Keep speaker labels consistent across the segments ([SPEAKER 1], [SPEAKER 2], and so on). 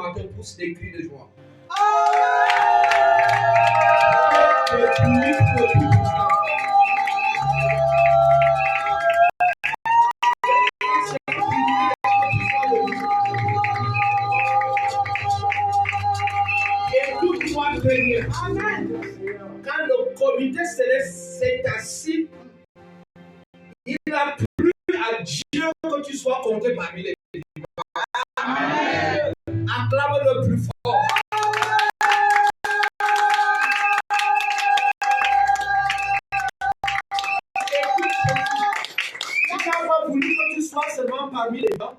[SPEAKER 1] matin poussent des cris de joie. Écoute-moi bien. Quand le comité céleste s'est assis, il a plu à Dieu que tu sois compté parmi les vivants. Amen. Acclame le plus fort. Il n'a pas voulu que tu sois seulement parmi les vivants,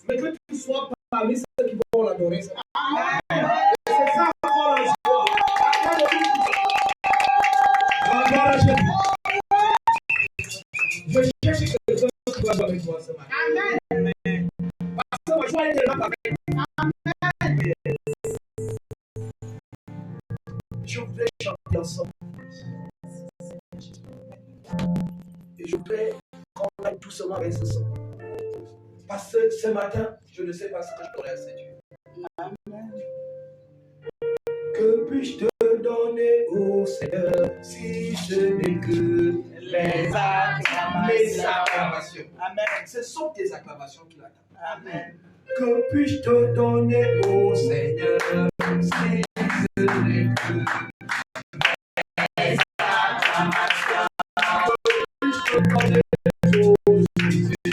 [SPEAKER 1] mais que tu sois parmi ceux qui vont l'adorer. Amen. Et c'est ça encore la joie. Je cherche quelqu'un qui va avec moi ce matin. Amen. Parce que ma joie est tellement parfaite. Amen. Je voudrais chanter ensemble. Et je voudrais qu'on aille doucement avec ce son. Parce que ce matin, je ne sais pas ce que je pourrais à Dieu. Amen. Que puis-je te donner, ô Seigneur, si ce n'est que mes acclamations. Amen. Ce sont tes acclamations qui l'attendent. Amen. Que puis-je te donner, ô Seigneur, si ce n'est que mes acclamations. Que puis-je te donner, ô Seigneur,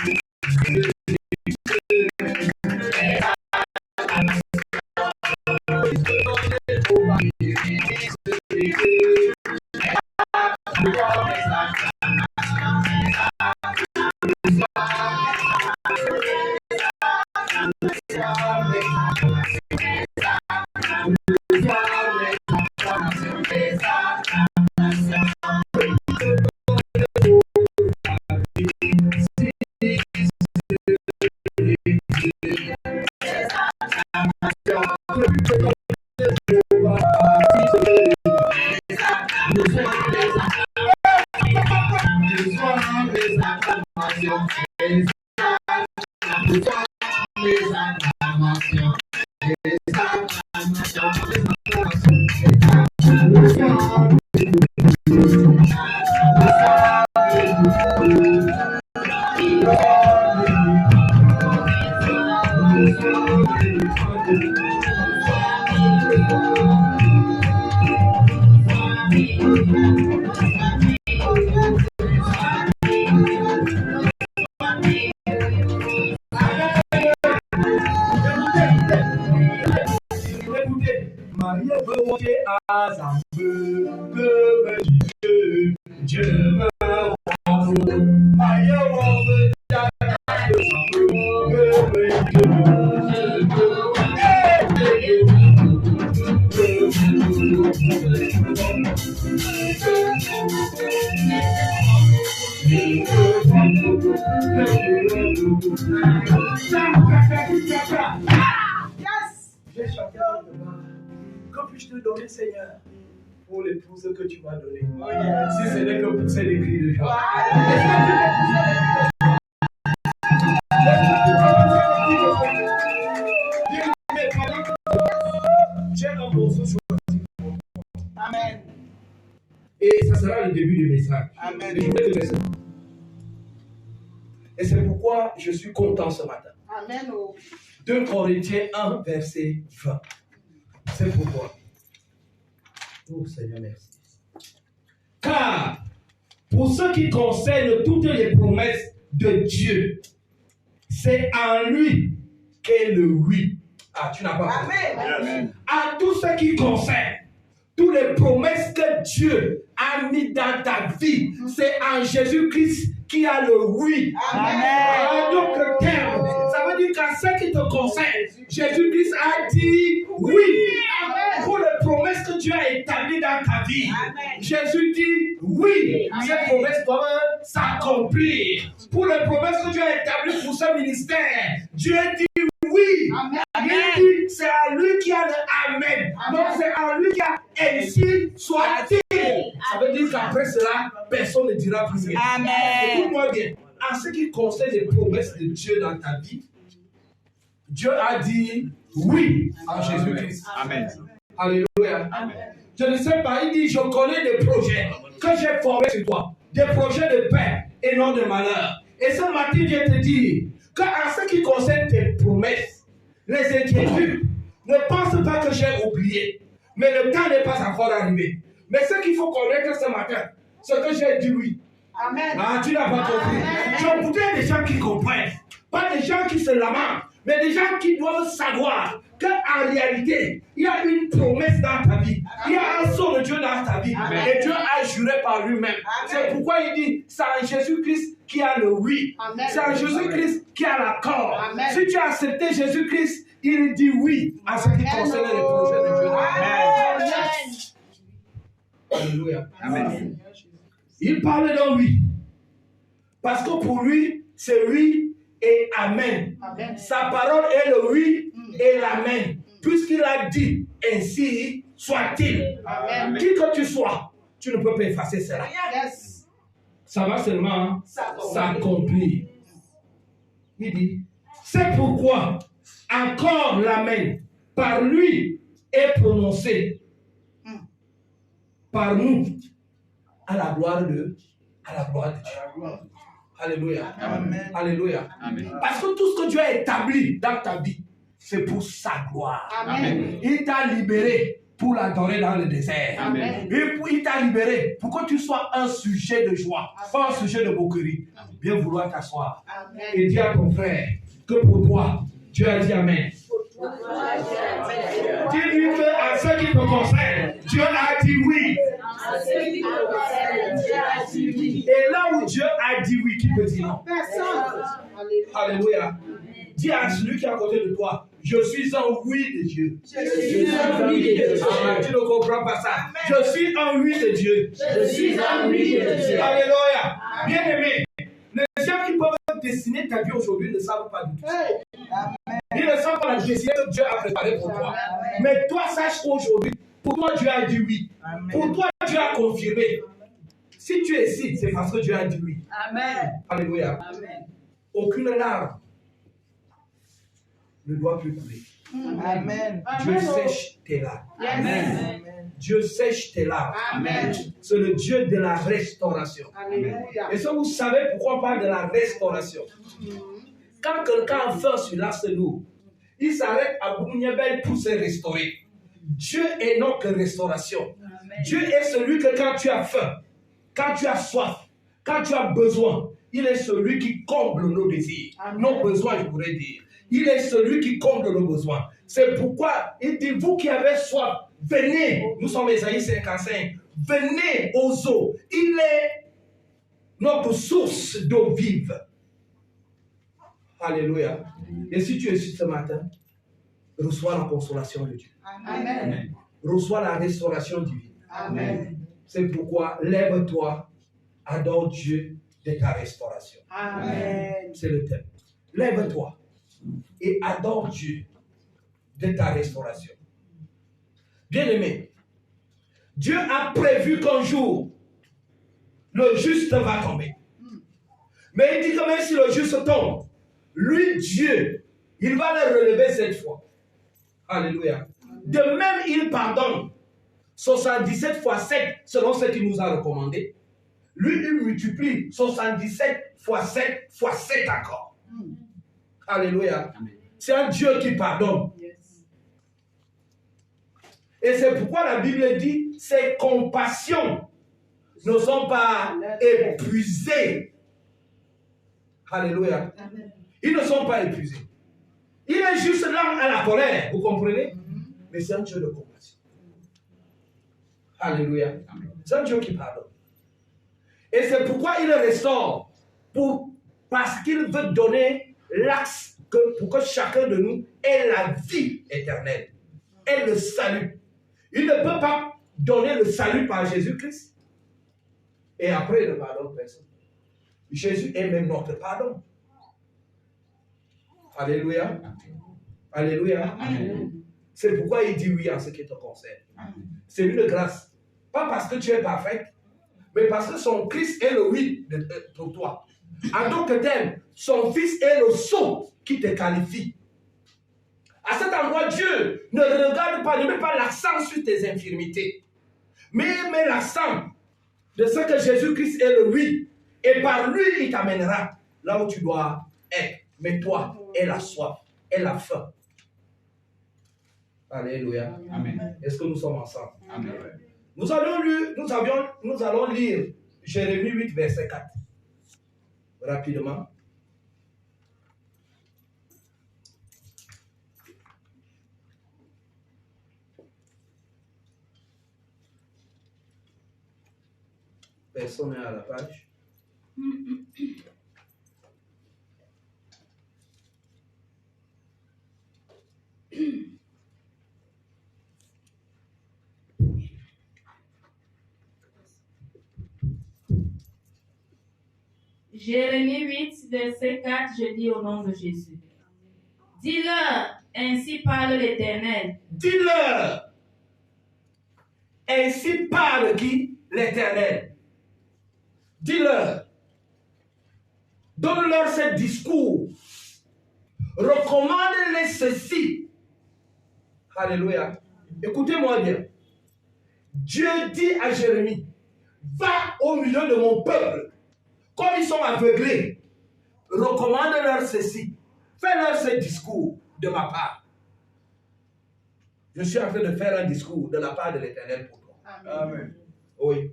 [SPEAKER 1] Que puis-je te donner, Seigneur, pour l'épouse que tu m'as donnée? Si ce n'est que pour ces cris de joie. J'ai un morceau choisi. Amen. Et ça sera le début du message. Amen. Et c'est pourquoi je suis content ce matin. Amen. 2 Corinthiens 1, verset 20. C'est pourquoi. Oh Seigneur, merci. Car, pour ce qui concerne toutes les promesses de Dieu, c'est en lui qu'est le oui. Ah, tu n'as pas compris. Amen. À tout ce qui concerne toutes les promesses que Dieu a mis dans ta vie, c'est en Jésus-Christ qui a le oui. Amen. En d'autres termes, ça veut dire qu'à ce qui te concerne, Jésus-Christ a dit oui. Amen. Pour les promesses que Dieu a établies dans ta vie, amen, Jésus dit oui. Amen. Ces promesses doivent s'accomplir. Pour les promesses que Dieu a établies pour ce ministère, Dieu dit oui. Amen. Il dit c'est à lui qui a le amen. Donc c'est à lui qui a ainsi soit-il. Ça veut dire qu'après cela, personne ne dira plus rien. Amen. Écoute-moi bien. En ce qui concerne les promesses de Dieu dans ta vie, Dieu a dit oui en Jésus-Christ.
[SPEAKER 2] Amen.
[SPEAKER 1] Alléluia.
[SPEAKER 2] Amen.
[SPEAKER 1] Je ne sais pas, il dit, je connais des projets que j'ai formés sur toi. Des projets de paix et non de malheur. Et ce matin, je te dis qu'en ce qui concerne tes promesses, les inquiétudes, ne pense pas que j'ai oublié. Mais le temps n'est pas encore arrivé. Mais ce qu'il faut connaître ce matin, c'est que j'ai dit oui.
[SPEAKER 3] Amen.
[SPEAKER 1] Ah, tu n'as pas compris. Je voudrais des gens qui comprennent. Pas des gens qui se lamentent, mais des gens qui doivent savoir qu'en réalité, il y a une promesse dans ta vie. Il y a un son de Dieu dans ta vie.
[SPEAKER 2] Amen.
[SPEAKER 1] Et Dieu a juré par lui-même. C'est pourquoi il dit, c'est en Jésus-Christ qui a le oui.
[SPEAKER 3] Amen.
[SPEAKER 1] C'est en Jésus-Christ qui a l'accord.
[SPEAKER 3] Amen.
[SPEAKER 1] Si tu as accepté Jésus-Christ, il dit oui à ce qui concerne les projets de Dieu.
[SPEAKER 3] Amen.
[SPEAKER 1] Alléluia.
[SPEAKER 2] Amen.
[SPEAKER 1] Il parle d'un oui. Parce que pour lui, c'est oui et amen.
[SPEAKER 3] Amen.
[SPEAKER 1] Sa parole est le oui et l'amen. Puisqu'il a dit ainsi soit-il.
[SPEAKER 3] Amen.
[SPEAKER 1] Qui que tu sois, tu ne peux pas effacer cela.
[SPEAKER 3] Yes.
[SPEAKER 1] Ça va seulement s'accomplir. Il dit, c'est pourquoi encore l'amen par lui est prononcé par nous à la gloire de Dieu. Alléluia.
[SPEAKER 2] Amen.
[SPEAKER 1] Alléluia.
[SPEAKER 2] Amen.
[SPEAKER 1] Parce que tout ce que Dieu a établi dans ta vie, c'est pour sa gloire.
[SPEAKER 3] Amen.
[SPEAKER 1] Il t'a libéré pour l'adorer dans le désert.
[SPEAKER 3] Amen.
[SPEAKER 1] Il t'a libéré pour que tu sois un sujet de joie, pas un sujet de moquerie. Bien vouloir t'asseoir
[SPEAKER 3] Amen.
[SPEAKER 1] et dire à ton frère que pour toi, Dieu a dit Amen. Dis-lui qu'à ce qui te concerne, Dieu a dit oui. Et là où Dieu a dit oui, qui peut dire non?
[SPEAKER 3] Personne.
[SPEAKER 1] Alléluia. Dis à celui qui est à côté de toi, je suis un oui de Dieu.
[SPEAKER 3] Je suis un oui de Dieu.
[SPEAKER 1] Ah, tu ne comprends pas ça. Je suis un oui de Dieu.
[SPEAKER 3] Je suis un oui de Dieu.
[SPEAKER 1] Alléluia. Bien aimé, les gens qui peuvent dessiner ta vie aujourd'hui ne savent pas du tout. Ils ne savent pas la destinée que Dieu a préparée pour toi. Mais toi, sache qu'aujourd'hui, pour toi, Dieu a dit oui. Pour toi, Dieu a confirmé. Si tu es ici, c'est parce que Dieu a dit oui.
[SPEAKER 3] Amen.
[SPEAKER 1] Alléluia.
[SPEAKER 3] Amen.
[SPEAKER 1] Aucune larme ne doit plus couler.
[SPEAKER 3] Amen.
[SPEAKER 1] Dieu sèche tes larmes.
[SPEAKER 3] Amen.
[SPEAKER 1] Dieu sèche tes larmes.
[SPEAKER 3] Amen.
[SPEAKER 1] C'est le Dieu de la restauration.
[SPEAKER 3] Alléluia.
[SPEAKER 1] Et ça, vous savez pourquoi on parle de la restauration? Quand quelqu'un fait sur l'axe lourd, il s'arrête à Boumniabel pour se restaurer. Dieu est notre restauration.
[SPEAKER 3] Amen.
[SPEAKER 1] Dieu est celui que quand tu as faim, quand tu as soif, quand tu as besoin, il est celui qui comble nos désirs,
[SPEAKER 3] Amen.
[SPEAKER 1] nos besoins, je pourrais dire. Il est celui qui comble nos besoins. C'est pourquoi il dit, vous qui avez soif, venez. Nous sommes Ésaïe 55. Venez aux eaux. Il est notre source d'eau vive. Alléluia. Et si tu es ici ce matin, reçois la consolation de Dieu.
[SPEAKER 3] Amen.
[SPEAKER 1] Reçois la restauration divine.
[SPEAKER 3] Amen.
[SPEAKER 1] C'est pourquoi lève-toi, adore Dieu de ta restauration.
[SPEAKER 3] Amen.
[SPEAKER 1] C'est le thème. Lève-toi et adore Dieu de ta restauration. Bien-aimé, Dieu a prévu qu'un jour, le juste va tomber. Mais il dit que même si le juste tombe, lui, Dieu, il va le relever cette fois. Alléluia. De même, il pardonne 77 fois 7, selon ce qu'il nous a recommandé. Lui, il multiplie 77 fois 7 fois 7 encore. Alléluia. C'est un Dieu qui pardonne. Et c'est pourquoi la Bible dit, ses compassions ne sont pas épuisées. Alléluia. Ils ne sont pas épuisés. Il est juste là à la colère, vous comprenez? Mais c'est un Dieu de compassion. Alléluia. C'est un Dieu qui pardonne. Et c'est pourquoi il restaure. Parce qu'il veut donner l'axe pour que chacun de nous ait la vie éternelle. Et le salut. Il ne peut pas donner le salut par Jésus-Christ. Et après, il ne pardonne personne. Jésus est même notre pardon. Alléluia. Alléluia. Amen. C'est pourquoi il dit oui en ce qui te concerne. C'est une grâce. Pas parce que tu es parfaite, mais parce que son Christ est le oui pour toi. En tant que tel, son Fils est le sceau qui te qualifie. À cet endroit, Dieu ne regarde pas, ne met pas l'accent sur tes infirmités, mais met l'accent de ce que Jésus-Christ est le oui. Et par lui, il t'amènera là où tu dois être. Mais toi, aie la soif, aie la faim. Alléluia.
[SPEAKER 3] Amen.
[SPEAKER 1] Est-ce que nous sommes ensemble?
[SPEAKER 3] Amen.
[SPEAKER 1] Nous allons lire Jérémie 8, verset 4. Rapidement. Personne n'est à la page.
[SPEAKER 2] Jérémie 8, verset 4, je dis au nom de Jésus. Dis-leur, ainsi parle l'Éternel.
[SPEAKER 1] Dis-leur, ainsi parle qui? L'Éternel. Dis-leur, donne-leur ce discours, recommande-les ceci. Alléluia. Écoutez-moi bien. Dieu dit à Jérémie, va au milieu de mon peuple, comme ils sont aveuglés, recommande-leur ceci, fais-leur ce discours de ma part. Je suis en train de faire un discours de la part de l'Éternel pour toi.
[SPEAKER 3] Amen.
[SPEAKER 1] Oui.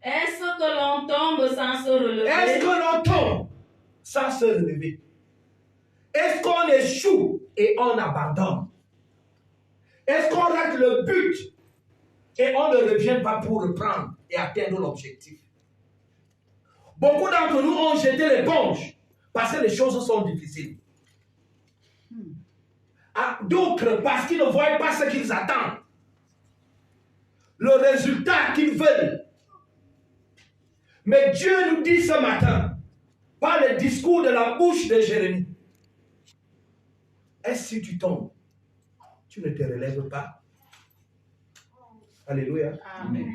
[SPEAKER 2] Est-ce que l'on tombe sans se relever?
[SPEAKER 1] Est-ce que l'on tombe sans se relever? Est-ce qu'on échoue et on abandonne? Est-ce qu'on rate le but et on ne revient pas pour reprendre et atteindre l'objectif? Beaucoup d'entre nous ont jeté l'éponge parce que les choses sont difficiles. D'autres parce qu'ils ne voient pas ce qu'ils attendent, le résultat qu'ils veulent. Mais Dieu nous dit ce matin, par le discours de la bouche de Jérémie, est-ce que si tu tombes, tu ne te relèves pas? Alléluia.
[SPEAKER 3] Amen.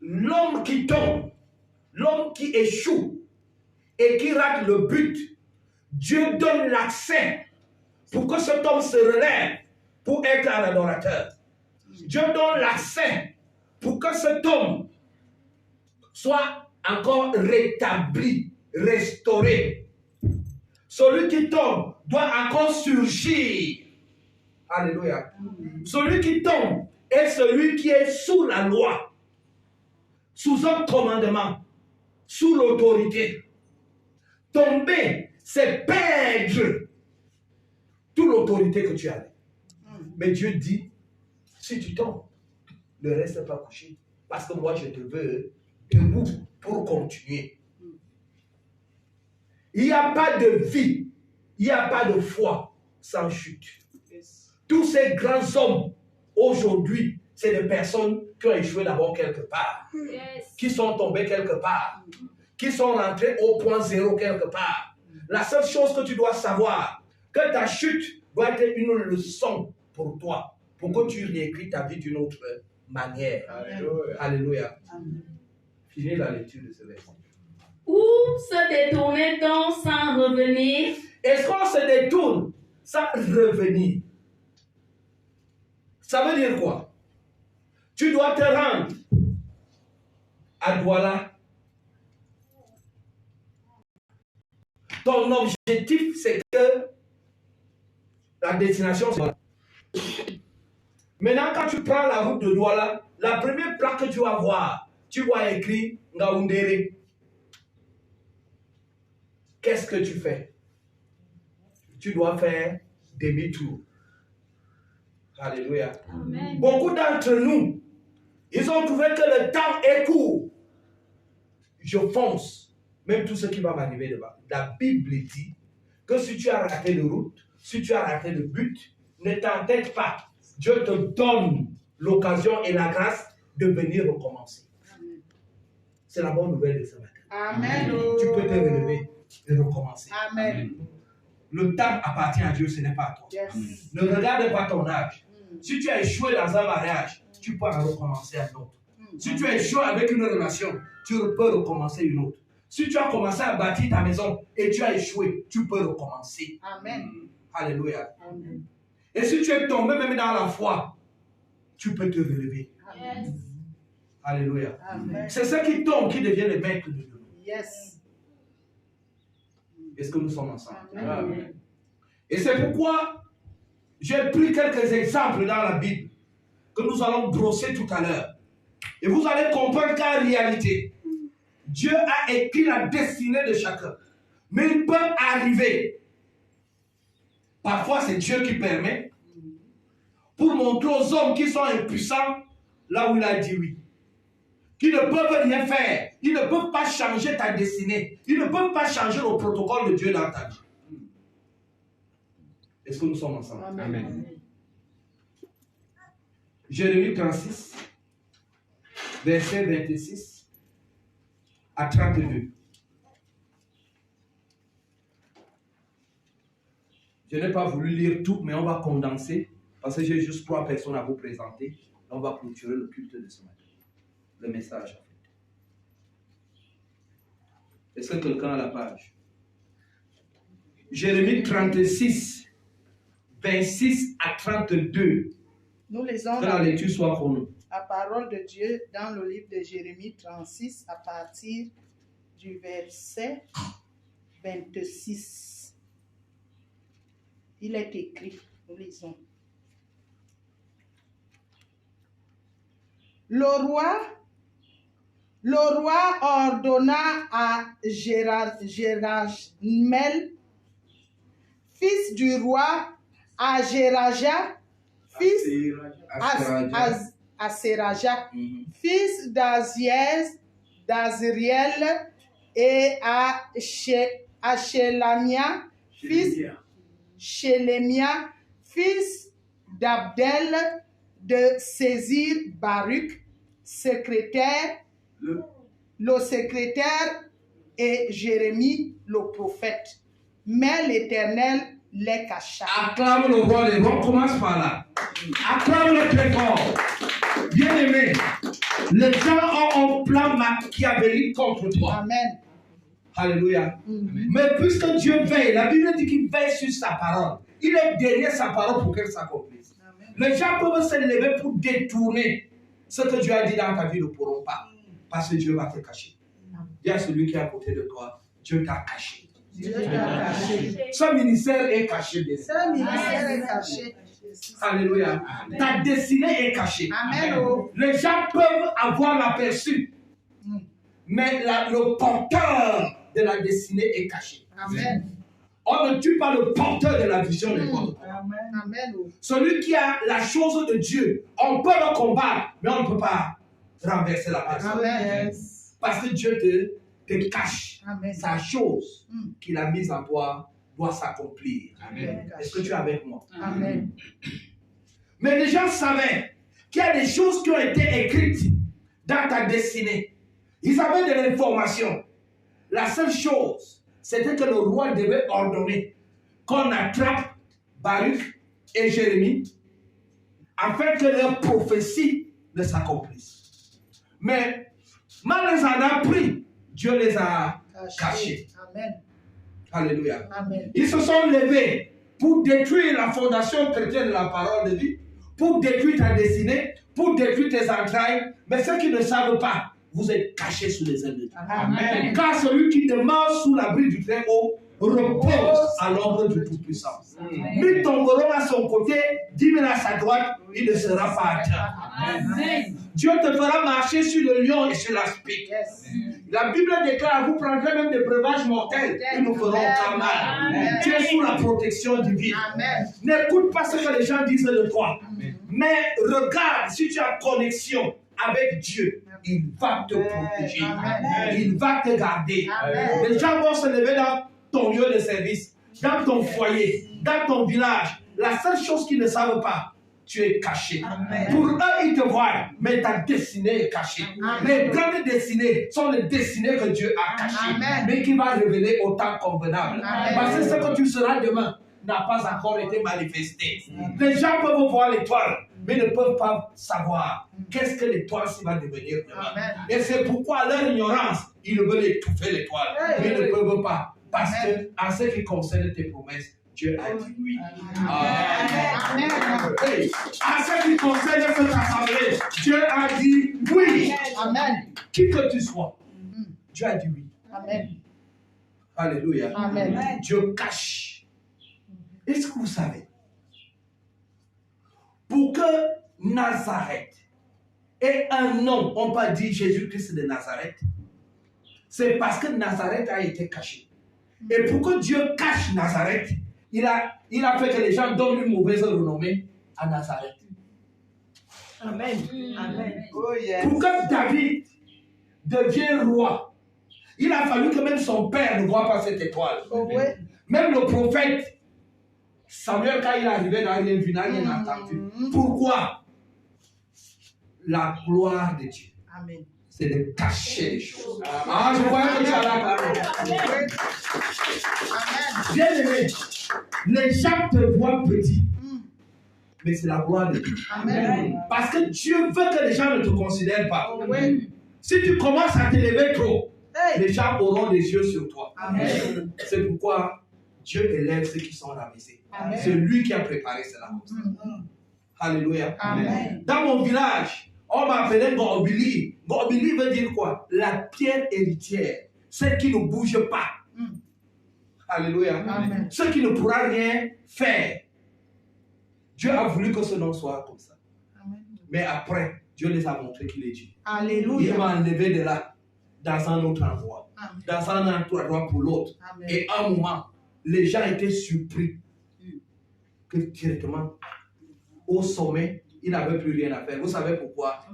[SPEAKER 1] L'homme qui tombe, l'homme qui échoue et qui rate le but, Dieu donne l'accès pour que cet homme se relève pour être un adorateur. Dieu donne l'accès pour que cet homme soit encore rétabli, restauré. Celui qui tombe doit encore surgir. Alléluia. Celui qui tombe est celui qui est sous la loi, sous un commandement, sous l'autorité. Tomber, c'est perdre toute l'autorité que tu avais. Mais Dieu dit, si tu tombes, ne reste pas couché. Parce que moi, je te veux debout pour continuer. Il n'y a pas de vie, il n'y a pas de foi sans chute. Tous ces grands hommes, aujourd'hui, c'est des personnes qui ont échoué d'abord quelque part, qui sont tombés quelque part, qui sont rentrés au point zéro quelque part. La seule chose que tu dois savoir, que ta chute doit être une leçon pour toi, pour que tu réécris ta vie d'une autre manière.
[SPEAKER 3] Alléluia.
[SPEAKER 1] Alléluia. Finis la lecture de ce verset.
[SPEAKER 2] Où se détournait-on sans revenir?
[SPEAKER 1] Est-ce qu'on se détourne sans revenir? Ça veut dire quoi? Tu dois te rendre à Douala. Ton objectif, c'est que la destination, c'est Douala. Maintenant, quand tu prends la route de Douala, la première plaque que tu vas voir, tu vois écrit Ngaoundéré. Qu'est-ce que tu fais? Tu dois faire demi-tour. Alléluia.
[SPEAKER 2] Amen.
[SPEAKER 1] Beaucoup d'entre nous, ils ont trouvé que le temps est court. Je fonce. Même tout ce qui va m'arriver devant. La Bible dit que si tu as raté de route, si tu as raté le but, ne t'entête pas. Dieu te donne l'occasion et la grâce de venir recommencer. C'est la bonne nouvelle de ce matin.
[SPEAKER 3] Amen.
[SPEAKER 1] Tu peux te relever et recommencer.
[SPEAKER 3] Amen.
[SPEAKER 1] Le temps appartient à Dieu, ce n'est pas à toi.
[SPEAKER 3] Yes.
[SPEAKER 1] Ne regarde pas ton âge. Si tu as échoué dans un mariage, tu peux en recommencer un autre. Si tu as échoué avec une relation, tu peux recommencer une autre. Si tu as commencé à bâtir ta maison et tu as échoué, tu peux recommencer.
[SPEAKER 3] Amen.
[SPEAKER 1] Alléluia. Et si tu es tombé même dans la foi, tu peux te relever.
[SPEAKER 2] Yes.
[SPEAKER 1] Alléluia.
[SPEAKER 3] Amen.
[SPEAKER 1] C'est ceux qui tombent qui deviennent les maîtres de nous.
[SPEAKER 3] Yes.
[SPEAKER 1] Est-ce que nous sommes ensemble?
[SPEAKER 3] Amen.
[SPEAKER 1] Et c'est pourquoi j'ai pris quelques exemples dans la Bible que nous allons brosser tout à l'heure. Et vous allez comprendre qu'en réalité, Dieu a écrit la destinée de chacun. Mais il peut arriver. Parfois, c'est Dieu qui permet pour montrer aux hommes qui sont impuissants là où il a dit oui. Qui ne peuvent rien faire. Ils ne peuvent pas changer ta destinée. Ils ne peuvent pas changer le protocole de Dieu dans ta vie. Est-ce que nous sommes ensemble?
[SPEAKER 3] Amen.
[SPEAKER 1] Jérémie 36, verset 26 à 32. Je n'ai pas voulu lire tout, mais on va condenser parce que j'ai juste 3 personnes à vous présenter. On va clôturer le culte de ce matin. Le message, en fait. Est-ce que quelqu'un a la page? Jérémie 36, 26 à 32.
[SPEAKER 3] Nous lisons
[SPEAKER 1] Que la lecture soit pour nous.
[SPEAKER 3] la parole de Dieu dans le livre de Jérémie 36 à partir du verset 26. Il est écrit, nous lisons. Le roi ordonna à Jéramel, fils du roi, à Jéraja, fils Aseraja, fils d'Azriel, et à Shelemia, fils d'Abdel, de saisir Baruch, secrétaire, le secrétaire, et Jérémie, le prophète. Mais l'Éternel les cacha.
[SPEAKER 1] Acclame le roi des rois, commence par là. Acclame-le très fort. Bien aimé, les gens ont un plan machiavélique contre toi.
[SPEAKER 3] Amen.
[SPEAKER 1] Alléluia. Mais puisque Dieu veille, la Bible dit qu'il veille sur sa parole. Il est derrière sa parole pour qu'elle s'accomplisse. Les gens peuvent se lever pour détourner ce que Dieu a dit dans ta vie, ne pourront pas. Parce que Dieu va te cacher. Il y a celui qui est à côté de toi. Dieu t'a caché.
[SPEAKER 3] Dieu t'a caché.
[SPEAKER 1] Ce ministère est caché.
[SPEAKER 3] Ce ministère est caché.
[SPEAKER 1] Alléluia. Ta destinée est cachée.
[SPEAKER 3] Amen.
[SPEAKER 1] Les gens peuvent avoir l'aperçu. Mais le porteur de la destinée est caché.
[SPEAKER 3] Amen.
[SPEAKER 1] On ne tue pas le porteur de la vision de God.
[SPEAKER 3] Amen.
[SPEAKER 1] Celui qui a la chose de Dieu, on peut le combattre, mais on ne peut pas renverser la personne.
[SPEAKER 3] Amen.
[SPEAKER 1] Parce que Dieu te cache.
[SPEAKER 3] Amen.
[SPEAKER 1] Sa chose qu'il a mise en toi doit s'accomplir. Est-ce que tu es avec moi?
[SPEAKER 3] Amen.
[SPEAKER 1] Mais les gens savaient qu'il y a des choses qui ont été écrites dans ta destinée. Ils avaient de l'information. La seule chose, c'était que le roi devait ordonner qu'on attrape Baruch et Jérémie afin que leurs prophéties ne s'accomplissent. Mais mal les en a pris, Dieu les a cachés.
[SPEAKER 3] Amen.
[SPEAKER 1] Alléluia.
[SPEAKER 3] Amen.
[SPEAKER 1] Ils se sont levés pour détruire la fondation chrétienne de la parole de vie, pour détruire ta destinée, pour détruire tes entrailles. Mais ceux qui ne savent pas, vous êtes cachés sous les ailes de Dieu.
[SPEAKER 3] Amen.
[SPEAKER 1] Car celui qui demeure sous l'abri du Très-Haut repose à l'ombre du Tout-Puissant. Mille tomberont à son côté, 10 000 à sa droite, il ne sera pas atteint.
[SPEAKER 2] Amen.
[SPEAKER 1] Dieu te fera marcher sur le lion et sur l'aspic.
[SPEAKER 3] Yes.
[SPEAKER 1] La Bible déclare, vous prendrez même des breuvages mortels, ils nous feront aucun mal.
[SPEAKER 3] Amen.
[SPEAKER 1] Tu es sous la protection divine.
[SPEAKER 3] Amen.
[SPEAKER 1] N'écoute pas ce que les gens disent de toi. Mais regarde, si tu as connexion avec Dieu, il va te protéger.
[SPEAKER 3] Amen.
[SPEAKER 1] Il va te garder.
[SPEAKER 3] Amen.
[SPEAKER 1] Les gens vont se lever dans ton lieu de service, dans ton foyer, dans ton village. La seule chose qu'ils ne savent pas, tu es caché.
[SPEAKER 3] Amen.
[SPEAKER 1] Pour eux, ils te voient, mais ta destinée est cachée.
[SPEAKER 3] Amen.
[SPEAKER 1] Les grandes destinées sont les destinées que Dieu a cachées,
[SPEAKER 3] Amen.
[SPEAKER 1] mais qui va révéler au temps convenable.
[SPEAKER 3] Amen.
[SPEAKER 1] Parce que ce que tu seras demain n'a pas encore été manifesté. Les gens peuvent voir l'étoile, mais ne peuvent pas savoir qu'est-ce que l'étoile va devenir demain.
[SPEAKER 3] Amen.
[SPEAKER 1] Et c'est pourquoi leur ignorance, ils veulent étouffer l'étoile, mais ils ne peuvent pas. Parce que, en ce qui concerne tes promesses, Dieu a dit oui.
[SPEAKER 3] Amen.
[SPEAKER 1] Hey, à ce qui concerne cette assemblée, Dieu a dit oui.
[SPEAKER 3] Amen.
[SPEAKER 1] Qui que tu sois, Dieu a dit oui.
[SPEAKER 3] Amen.
[SPEAKER 1] Alléluia.
[SPEAKER 3] Amen.
[SPEAKER 1] Dieu cache. Est-ce que vous savez, pour que Nazareth ait un nom, on peut dire Jésus-Christ de Nazareth, c'est parce que Nazareth a été caché. Et pour que Dieu cache Nazareth, il a fait que les gens donnent une mauvaise renommée à Nazareth.
[SPEAKER 3] Amen. Amen. Oh, yes.
[SPEAKER 1] Pour que David devienne roi, il a fallu que même son père ne voie pas cette étoile.
[SPEAKER 3] Oh, oui.
[SPEAKER 1] Même le prophète Samuel, quand il arrivait, n'a rien vu, n'a rien entendu. Pourquoi? La gloire de Dieu.
[SPEAKER 3] Amen.
[SPEAKER 1] C'est de cacher les choses. Ah, je crois que tu as la parole. Bien aimé, les gens te voient petit, mais c'est la gloire de Dieu.
[SPEAKER 3] Amen.
[SPEAKER 1] Parce que Dieu veut que les gens ne te considèrent pas.
[SPEAKER 3] Oui.
[SPEAKER 1] Si tu commences à t'élever trop, les gens auront les yeux sur toi.
[SPEAKER 3] Amen.
[SPEAKER 1] C'est pourquoi Dieu élève ceux qui sont rabaissés.
[SPEAKER 3] Amen.
[SPEAKER 1] C'est lui qui a préparé cela. Alléluia.
[SPEAKER 3] Amen.
[SPEAKER 1] Dans mon village, on m'appelait Gorbili. Gorbili veut dire quoi? La pierre héritière. Celle qui ne bouge pas. Alléluia.
[SPEAKER 3] Amen.
[SPEAKER 1] Ceux qui ne pourra rien faire. Dieu a voulu que ce nom soit comme ça.
[SPEAKER 3] Amen.
[SPEAKER 1] Mais après, Dieu les a montré qu'il est Dieu.
[SPEAKER 3] Alléluia.
[SPEAKER 1] Il m'a enlevé de là, dans un autre endroit.
[SPEAKER 3] Amen.
[SPEAKER 1] Dans un endroit pour l'autre.
[SPEAKER 3] Amen.
[SPEAKER 1] Et à un moment, les gens étaient surpris que directement, au sommet, il n'avait plus rien à faire. Vous savez pourquoi?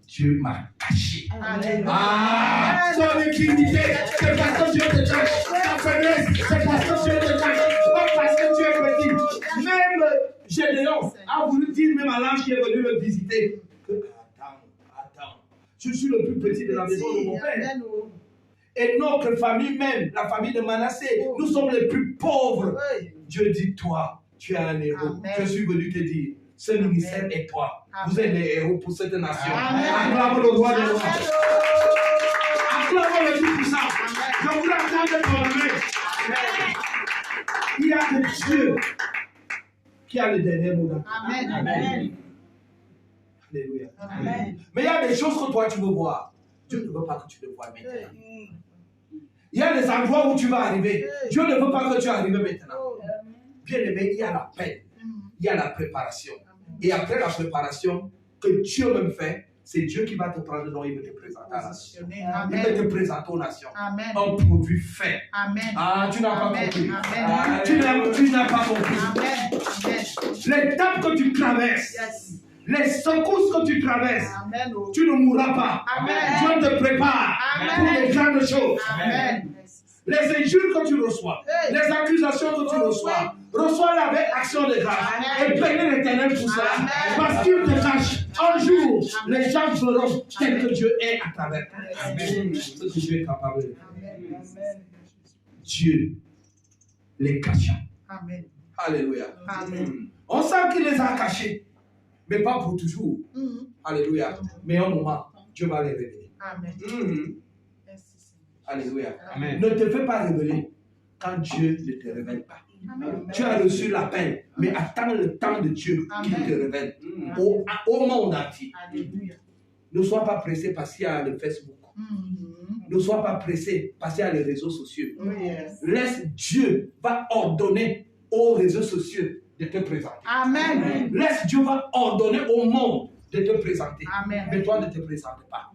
[SPEAKER 1] Dieu m'a caché.
[SPEAKER 3] Alléluia.
[SPEAKER 1] Ah, son intimité, c'est parce que Dieu te cache. Ta faiblesse, c'est parce que Dieu te cache. Pas parce que tu es petit. Même Gédéon a voulu dire même à l'ange qui est venu le visiter que, attends, je suis le plus petit de la maison de mon père. Et notre famille même, la famille de Manassé, nous sommes les plus pauvres. Dieu dit, toi, tu es un héros.
[SPEAKER 3] Amen.
[SPEAKER 1] Je suis venu te dire, ce ministère est toi.
[SPEAKER 3] Amen.
[SPEAKER 1] Vous êtes les héros pour cette nation.
[SPEAKER 3] Amen.
[SPEAKER 1] Acclame le roi des rois.
[SPEAKER 3] Amen.
[SPEAKER 1] Acclame le Tout-Puissant. Je voudrais entendre ton amen. Il y a que Dieu qui a le dernier mot.
[SPEAKER 3] Amen. Amen.
[SPEAKER 1] Alléluia.
[SPEAKER 3] Amen.
[SPEAKER 1] Mais il y a des choses que toi tu veux voir. Dieu ne veut pas que tu le vois maintenant. Il y a des endroits où tu vas arriver. Dieu ne veut pas que tu arrives maintenant. Bien aimé, il y a la paix. Il y a la préparation. Et après la préparation que Dieu même fait, c'est Dieu qui va te prendre dont il veut te présenter à la nation. Il veut te présenter aux nations.
[SPEAKER 3] Amen.
[SPEAKER 1] Un produit fait.
[SPEAKER 3] Amen.
[SPEAKER 1] Ah, tu n'as pas
[SPEAKER 3] Amen.
[SPEAKER 1] compris.
[SPEAKER 3] Amen.
[SPEAKER 1] Ah, tu n'as pas compris.
[SPEAKER 3] Amen. Amen.
[SPEAKER 1] L'étape que tu traverses,
[SPEAKER 3] Yes.
[SPEAKER 1] les secousses que tu traverses,
[SPEAKER 3] Amen.
[SPEAKER 1] tu ne mourras pas.
[SPEAKER 3] Amen.
[SPEAKER 1] Dieu te prépare
[SPEAKER 3] Amen.
[SPEAKER 1] pour les grandes choses.
[SPEAKER 3] Amen.
[SPEAKER 1] Les injures que tu reçois,
[SPEAKER 3] Hey.
[SPEAKER 1] les accusations que tu reçois, reçois-les avec action de grâce.
[SPEAKER 3] Amen.
[SPEAKER 1] Et bénis l'Éternel pour cela.
[SPEAKER 3] Amen.
[SPEAKER 1] Parce qu'il te cache. Un jour,
[SPEAKER 3] Amen.
[SPEAKER 1] les gens feront tel que Dieu est à travers.
[SPEAKER 3] Amen.
[SPEAKER 1] Ce que Dieu est capable de faire.
[SPEAKER 3] Amen. Amen.
[SPEAKER 1] Dieu les cacha.
[SPEAKER 3] Amen.
[SPEAKER 1] Alléluia.
[SPEAKER 3] Amen.
[SPEAKER 1] On sent qu'il les a cachés, mais pas pour toujours. Alléluia. Mais un moment, Dieu va les révéler.
[SPEAKER 3] Amen. Merci, Seigneur.
[SPEAKER 1] Alléluia.
[SPEAKER 4] Amen.
[SPEAKER 1] Ne te fais pas révéler quand Dieu ne te révèle pas.
[SPEAKER 3] Amen.
[SPEAKER 1] Tu as reçu l'appel, mais attends le temps de Dieu qui
[SPEAKER 3] Amen.
[SPEAKER 1] te révèle au monde entier.
[SPEAKER 3] Alléluia.
[SPEAKER 1] Ne sois pas pressé parce qu'il y a le Facebook. Ne sois pas pressé parce qu'il y a les réseaux sociaux.
[SPEAKER 3] Oh, yes.
[SPEAKER 1] Laisse Dieu va ordonner aux réseaux sociaux de te présenter.
[SPEAKER 3] Amen.
[SPEAKER 1] Laisse Dieu va ordonner au monde de te présenter.
[SPEAKER 3] Amen.
[SPEAKER 1] Mais toi, ne te présente pas.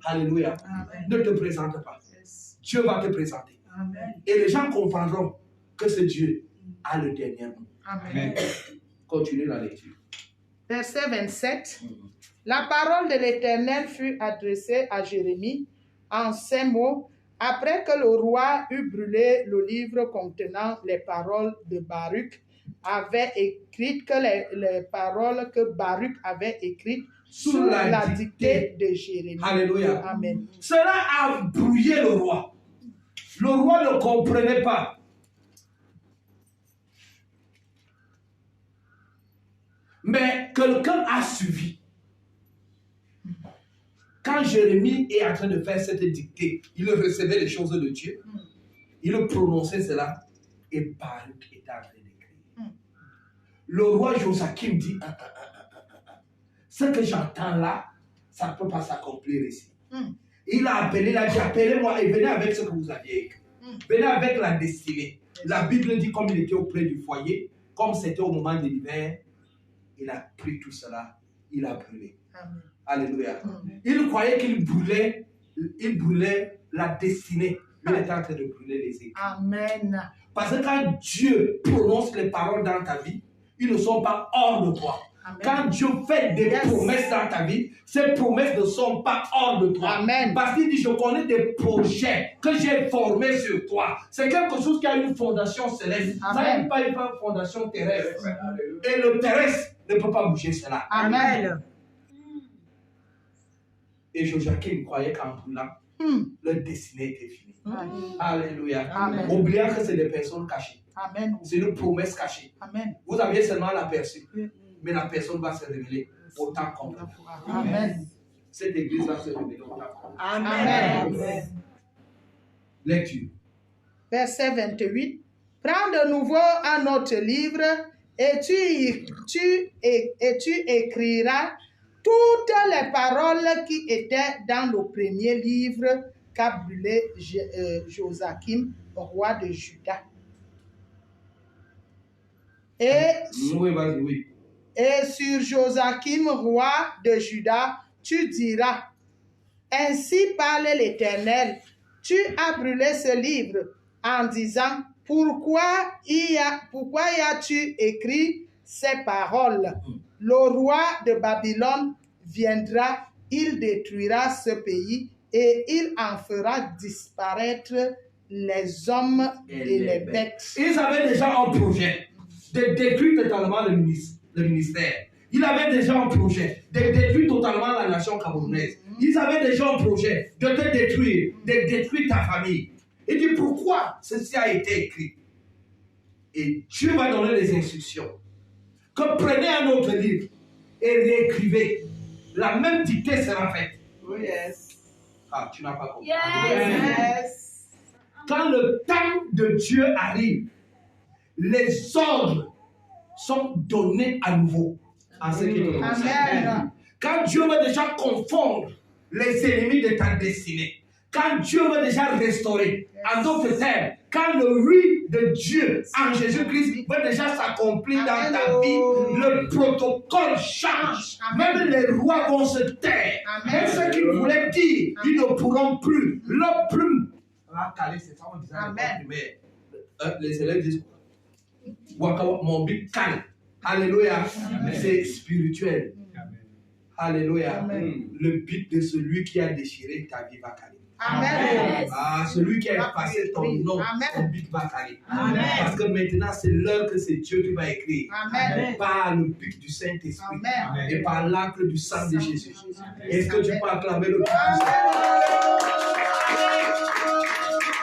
[SPEAKER 1] Alléluia.
[SPEAKER 3] Amen.
[SPEAKER 1] Ne te présente pas.
[SPEAKER 3] Yes.
[SPEAKER 1] Dieu va te présenter.
[SPEAKER 3] Amen.
[SPEAKER 1] Et les gens comprendront que ce Dieu a le dernier mot.
[SPEAKER 3] Amen.
[SPEAKER 1] Continue la lecture.
[SPEAKER 3] Verset 27. La parole de l'Éternel fut adressée à Jérémie en ces mots, après que le roi eut brûlé le livre contenant les paroles de Baruch, avait écrites que les paroles que Baruch avait écrites sous la dictée de Jérémie.
[SPEAKER 1] Alléluia.
[SPEAKER 3] Amen.
[SPEAKER 1] Cela a brouillé le roi. Le roi ne comprenait pas. Mais quelqu'un a suivi. Quand Jérémie est en train de faire cette dictée, il recevait les choses de Dieu. Il prononçait cela et Baruch était en train d'écrire. le roi Joachim dit, ce que j'entends là, ça ne peut pas s'accomplir ici. Il a appelé, il a dit, appelez-moi et venez avec ce que vous aviez écrit. Venez avec la destinée. La Bible dit, comme il était auprès du foyer, comme c'était au moment de l'hiver, il a pris tout cela, il a brûlé. Amen. Alléluia. Il croyait qu'il brûlait la destinée, mais il était en train de brûler les écrits. Amen. Parce que quand Dieu prononce les paroles dans ta vie, ils ne sont pas hors de toi. Amen. Quand Dieu fait des promesses dans ta vie, ces promesses ne sont pas hors de toi. Amen. Parce qu'il dit, je connais des projets que j'ai formés sur toi. C'est quelque chose qui a une fondation céleste. Amen. Ça n'est pas une fondation terrestre. Amen. Et le terrestre ne peut pas bouger cela. Amen. Et Joachim croyait qu'en brûlant, leur destinée était finie. Alléluia. Amen. Oubliant que c'est des personnes cachées. Amen. C'est une promesse cachée. Amen. Vous aviez seulement l'aperçu. Mais la personne va se révéler autant qu'on peut. Amen. Cette église va se révéler autant qu'on peut. Amen. Amen. Lecture.
[SPEAKER 3] Verset 28. Prends de nouveau un autre livre et tu écriras toutes les paroles qui étaient dans le premier livre qu'a brûlé Joachim, roi de Juda. Et sur Joachim, roi de Juda, tu diras, ainsi parle l'Éternel, tu as brûlé ce livre en disant, pourquoi y as-tu écrit ces paroles? Le roi de Babylone viendra, il détruira ce pays et il en fera disparaître les hommes et les bêtes.
[SPEAKER 1] Ils avaient déjà un projet de détruire totalement le ministère. Ils avaient déjà un projet de détruire totalement la nation camerounaise. Ils avaient déjà un projet de te détruire, de détruire ta famille. Il dit pourquoi ceci a été écrit. Et Dieu va donner les instructions. Que prenez un autre livre et réécrivez. La même dictée sera faite.
[SPEAKER 3] Oh yes.
[SPEAKER 1] Ah, tu n'as pas compris.
[SPEAKER 3] Yes.
[SPEAKER 1] Quand le temps de Dieu arrive, les ordres sont donnés à nouveau à ceux qui le concernent. Quand Dieu veut déjà confondre les ennemis de ta destinée, quand Dieu veut déjà restaurer, en d'autres termes, quand le oui de Dieu en Jésus-Christ veut déjà s'accomplir dans ta vie, le protocole change. Même les rois vont se taire. Même ceux qui voulaient dire, ils ne pourront plus. Leur plume va caler, c'est ça on disait à l'époque primaire. Les élèves disent mon but calme. Alléluia. C'est spirituel. Alléluia. Le but de celui qui a déchiré ta vie va caler.
[SPEAKER 3] Amen.
[SPEAKER 1] Ah, celui qui a effacé ton nom, son but va caler. Amen. Parce que maintenant, c'est l'heure que c'est Dieu qui va écrire. Amen. Par le but du Saint-Esprit. Et par l'encre du sang de Jésus. Est-ce que tu peux acclamer le but du Saint-Esprit?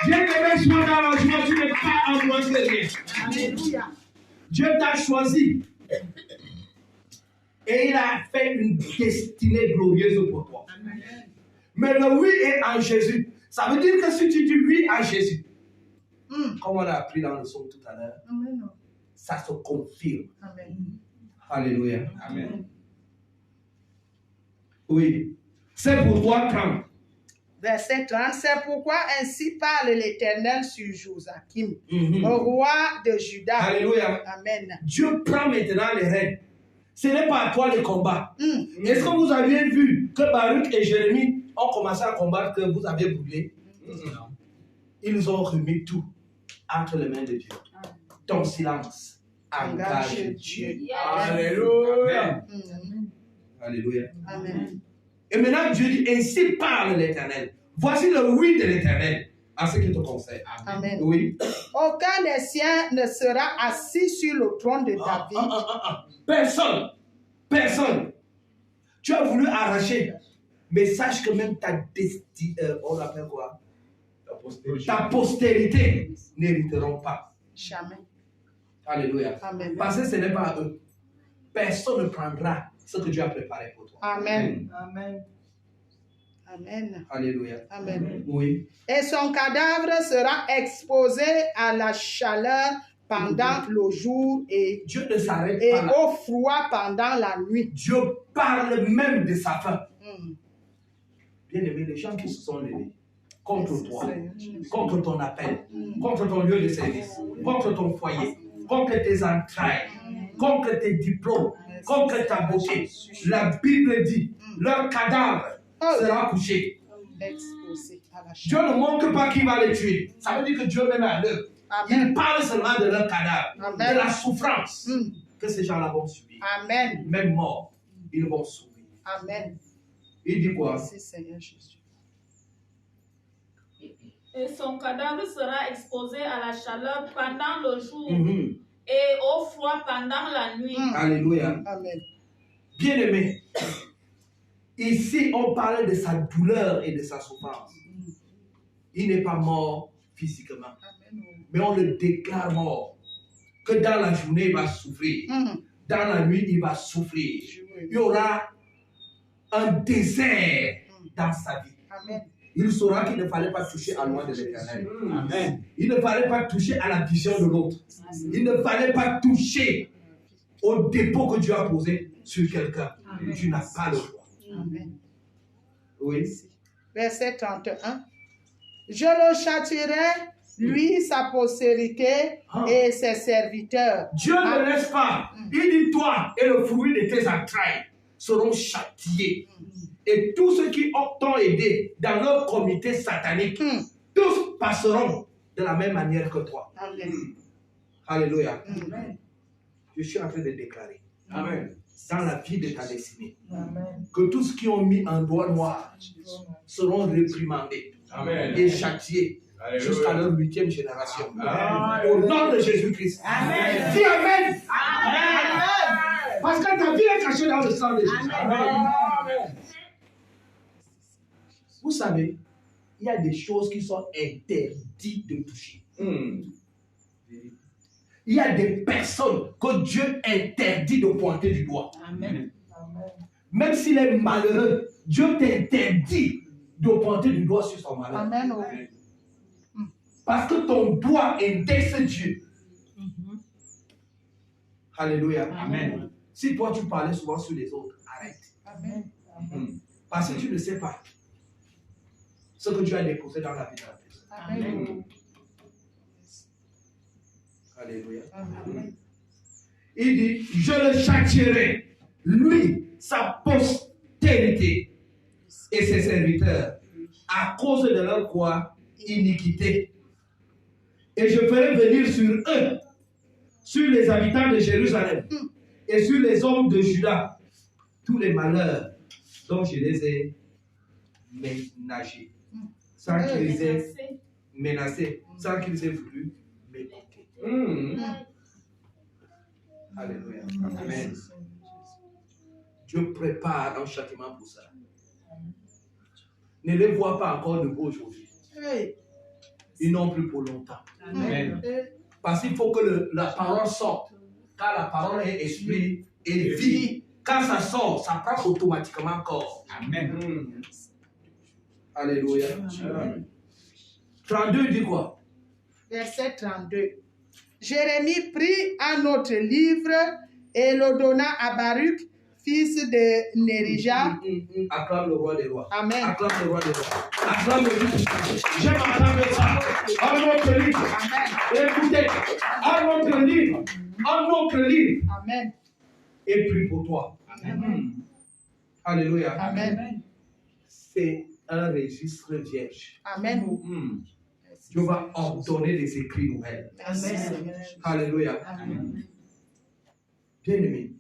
[SPEAKER 1] Dieu t'aimait soit dans la joie, tu n'es pas en moins que rien. Alléluia. Dieu t'a choisi. Et il a fait une destinée glorieuse pour toi. Amen. Mais le oui est en Jésus. Ça veut dire que si tu dis oui à Jésus, comme on a appris dans le psaume tout à l'heure, ça se confirme. Amen. Alléluia. Amen. Oui. C'est pourquoi quand.
[SPEAKER 3] Verset 30, c'est pourquoi ainsi parle l'Éternel sur Joachim, roi de Juda.
[SPEAKER 1] Alléluia.
[SPEAKER 3] Amen.
[SPEAKER 1] Dieu prend maintenant les rênes. Ce n'est pas à toi le combat. Est-ce que vous aviez vu que Baruch et Jérémie ont commencé à combattre, que vous avez brûlé? Ils ont remis tout entre les mains de Dieu. Ton silence engage Dieu.
[SPEAKER 3] Yes.
[SPEAKER 1] Alléluia. Alléluia.
[SPEAKER 3] Amen.
[SPEAKER 1] Et maintenant Dieu dit, ainsi parle l'Éternel. Voici le oui de l'Éternel à ce qui te concerne.
[SPEAKER 3] Amen.
[SPEAKER 1] Oui.
[SPEAKER 3] Aucun des siens ne sera assis sur le trône de David.
[SPEAKER 1] Personne. Personne. Tu as voulu arracher. Mais sache que même ta destinée, on appelle quoi? Ta postérité n'hériteront pas.
[SPEAKER 3] Jamais.
[SPEAKER 1] Alléluia.
[SPEAKER 3] Amen.
[SPEAKER 1] Parce que ce n'est pas à eux. Personne ne prendra ce que Dieu a préparé pour toi.
[SPEAKER 3] Amen. Amen. Amen.
[SPEAKER 1] Alléluia.
[SPEAKER 3] Amen.
[SPEAKER 1] Oui.
[SPEAKER 3] Et son cadavre sera exposé à la chaleur pendant le jour et
[SPEAKER 1] Dieu ne s'arrête pas là.
[SPEAKER 3] au froid pendant la nuit.
[SPEAKER 1] Dieu parle même de sa fin. Bien-aimé, les gens qui se sont levés contre toi, contre ton appel, contre ton lieu de service, contre ton foyer, contre tes entrailles, contre tes diplômes, contre ta beauté, la Bible dit, leur cadavre sera couché. Dieu ne montre pas qui va les tuer. Ça veut dire que Dieu même est à l'œuvre. Il parle seulement de leur cadavre, de la souffrance que ces gens-là vont subir.
[SPEAKER 3] Amen.
[SPEAKER 1] Même morts, ils vont souffrir.
[SPEAKER 3] Amen.
[SPEAKER 1] Il dit quoi?
[SPEAKER 3] Merci Seigneur Jésus.
[SPEAKER 2] Et son cadavre sera exposé à la chaleur pendant le jour et au froid pendant la nuit.
[SPEAKER 1] Alléluia.
[SPEAKER 3] Amen.
[SPEAKER 1] Bien-aimé, ici on parle de sa douleur et de sa souffrance. Il n'est pas mort physiquement, mais on le déclare mort. Que dans la journée, il va souffrir. Dans la nuit, il va souffrir. Il y aura un désert dans sa vie.
[SPEAKER 3] Amen.
[SPEAKER 1] Il saura qu'il ne fallait pas toucher à loin de l'Éternel. Amen. Il ne fallait pas toucher à la vision de l'autre. Il ne fallait pas toucher au dépôt que Dieu a posé sur quelqu'un. Tu n'as pas le droit.
[SPEAKER 3] Amen.
[SPEAKER 1] Oui.
[SPEAKER 3] Verset 31. Je le châtierai, lui, sa postérité et ses serviteurs.
[SPEAKER 1] Dieu ne laisse pas. Il dit, toi et le fruit de tes entrailles seront châtiés. Et tous ceux qui t'ont aidé dans leur comité satanique, tous passeront de la même manière que toi.
[SPEAKER 3] Amen.
[SPEAKER 1] Alléluia.
[SPEAKER 3] Amen.
[SPEAKER 1] Je suis en train de déclarer. Amen. Dans la vie de ta destinée.
[SPEAKER 3] Amen.
[SPEAKER 1] Que tous qui ont mis un doigt noir seront réprimandés. Amen. Et châtiés. Jusqu'à leur 8e génération. Amen. Au nom de Jésus-Christ. Amen. Dis Amen. Amen. Parce que ta vie est cachée dans le sang de Jésus. Amen. Vous savez, il y a des choses qui sont interdites de toucher. Il y a des personnes que Dieu interdit de pointer du doigt. Amen. Même s'il est malheureux, Dieu t'interdit de pointer du doigt sur son malheur.
[SPEAKER 3] Amen.
[SPEAKER 1] Parce que ton doigt indexe Dieu. Alléluia. Amen. Si toi tu parlais souvent sur les autres, arrête. Amen. Parce que tu ne sais pas ce que Dieu a déposé dans la vie de la personne. Amen. Alléluia. Amen. Il dit, je le châtierai, lui, sa postérité et ses serviteurs, à cause de leur quoi? Iniquité. Et je ferai venir sur eux, sur les habitants de Jérusalem et sur les hommes de Juda, tous les malheurs dont je les ai ménagés, sans qu'ils aient menacé, sans qu'ils aient voulu m'écouter. Alléluia. Amen. Dieu prépare un châtiment pour ça. Ne les vois pas encore debout aujourd'hui. Ils n'ont plus pour longtemps. Amen. Parce qu'il faut que la parole sorte. Car la parole est esprit et vie. Quand ça sort, ça prend automatiquement corps. Amen. Alléluia. Amen. 32 dit quoi?
[SPEAKER 3] Verset 32. Jérémie prit un autre livre et le donna à Baruch, fils de Nérija.
[SPEAKER 1] Acclame le roi des rois.
[SPEAKER 3] Amen.
[SPEAKER 1] Acclame le roi des rois. Acclame le roi des rois. J'aime acclamer ça. Un autre livre. Amen. Écoutez, un autre livre. Un autre livre.
[SPEAKER 3] Amen.
[SPEAKER 1] Et prie pour toi. Amen. Alléluia.
[SPEAKER 3] Amen.
[SPEAKER 1] C'est un registre vierge.
[SPEAKER 3] Amen.
[SPEAKER 1] Dieu va ordonner des écrits nouvelles.
[SPEAKER 3] Amen.
[SPEAKER 1] Alléluia.
[SPEAKER 3] Amen.
[SPEAKER 1] Bien-aimé,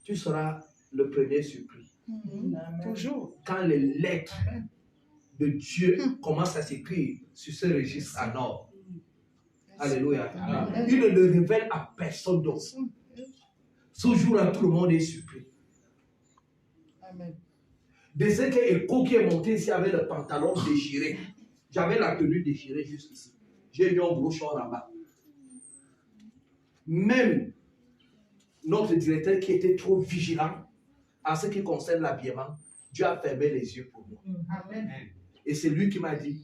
[SPEAKER 1] tu seras le premier surpris.
[SPEAKER 3] Toujours.
[SPEAKER 1] Quand les lettres de Dieu commencent à s'écrire sur ce registre en or. Alléluia. Amen. Il ne le révèle à personne d'autre. Ce jour-là, tout le monde est surpris.
[SPEAKER 3] Amen.
[SPEAKER 1] De ce que Eko qui est monté ici avec le pantalon déchiré. J'avais la tenue déchirée jusqu'ici. J'ai mis un gros short là-bas. Même notre directeur qui était trop vigilant en ce qui concerne l'habillement, Dieu a fermé les yeux pour moi.
[SPEAKER 3] Amen.
[SPEAKER 1] Et c'est lui qui m'a dit,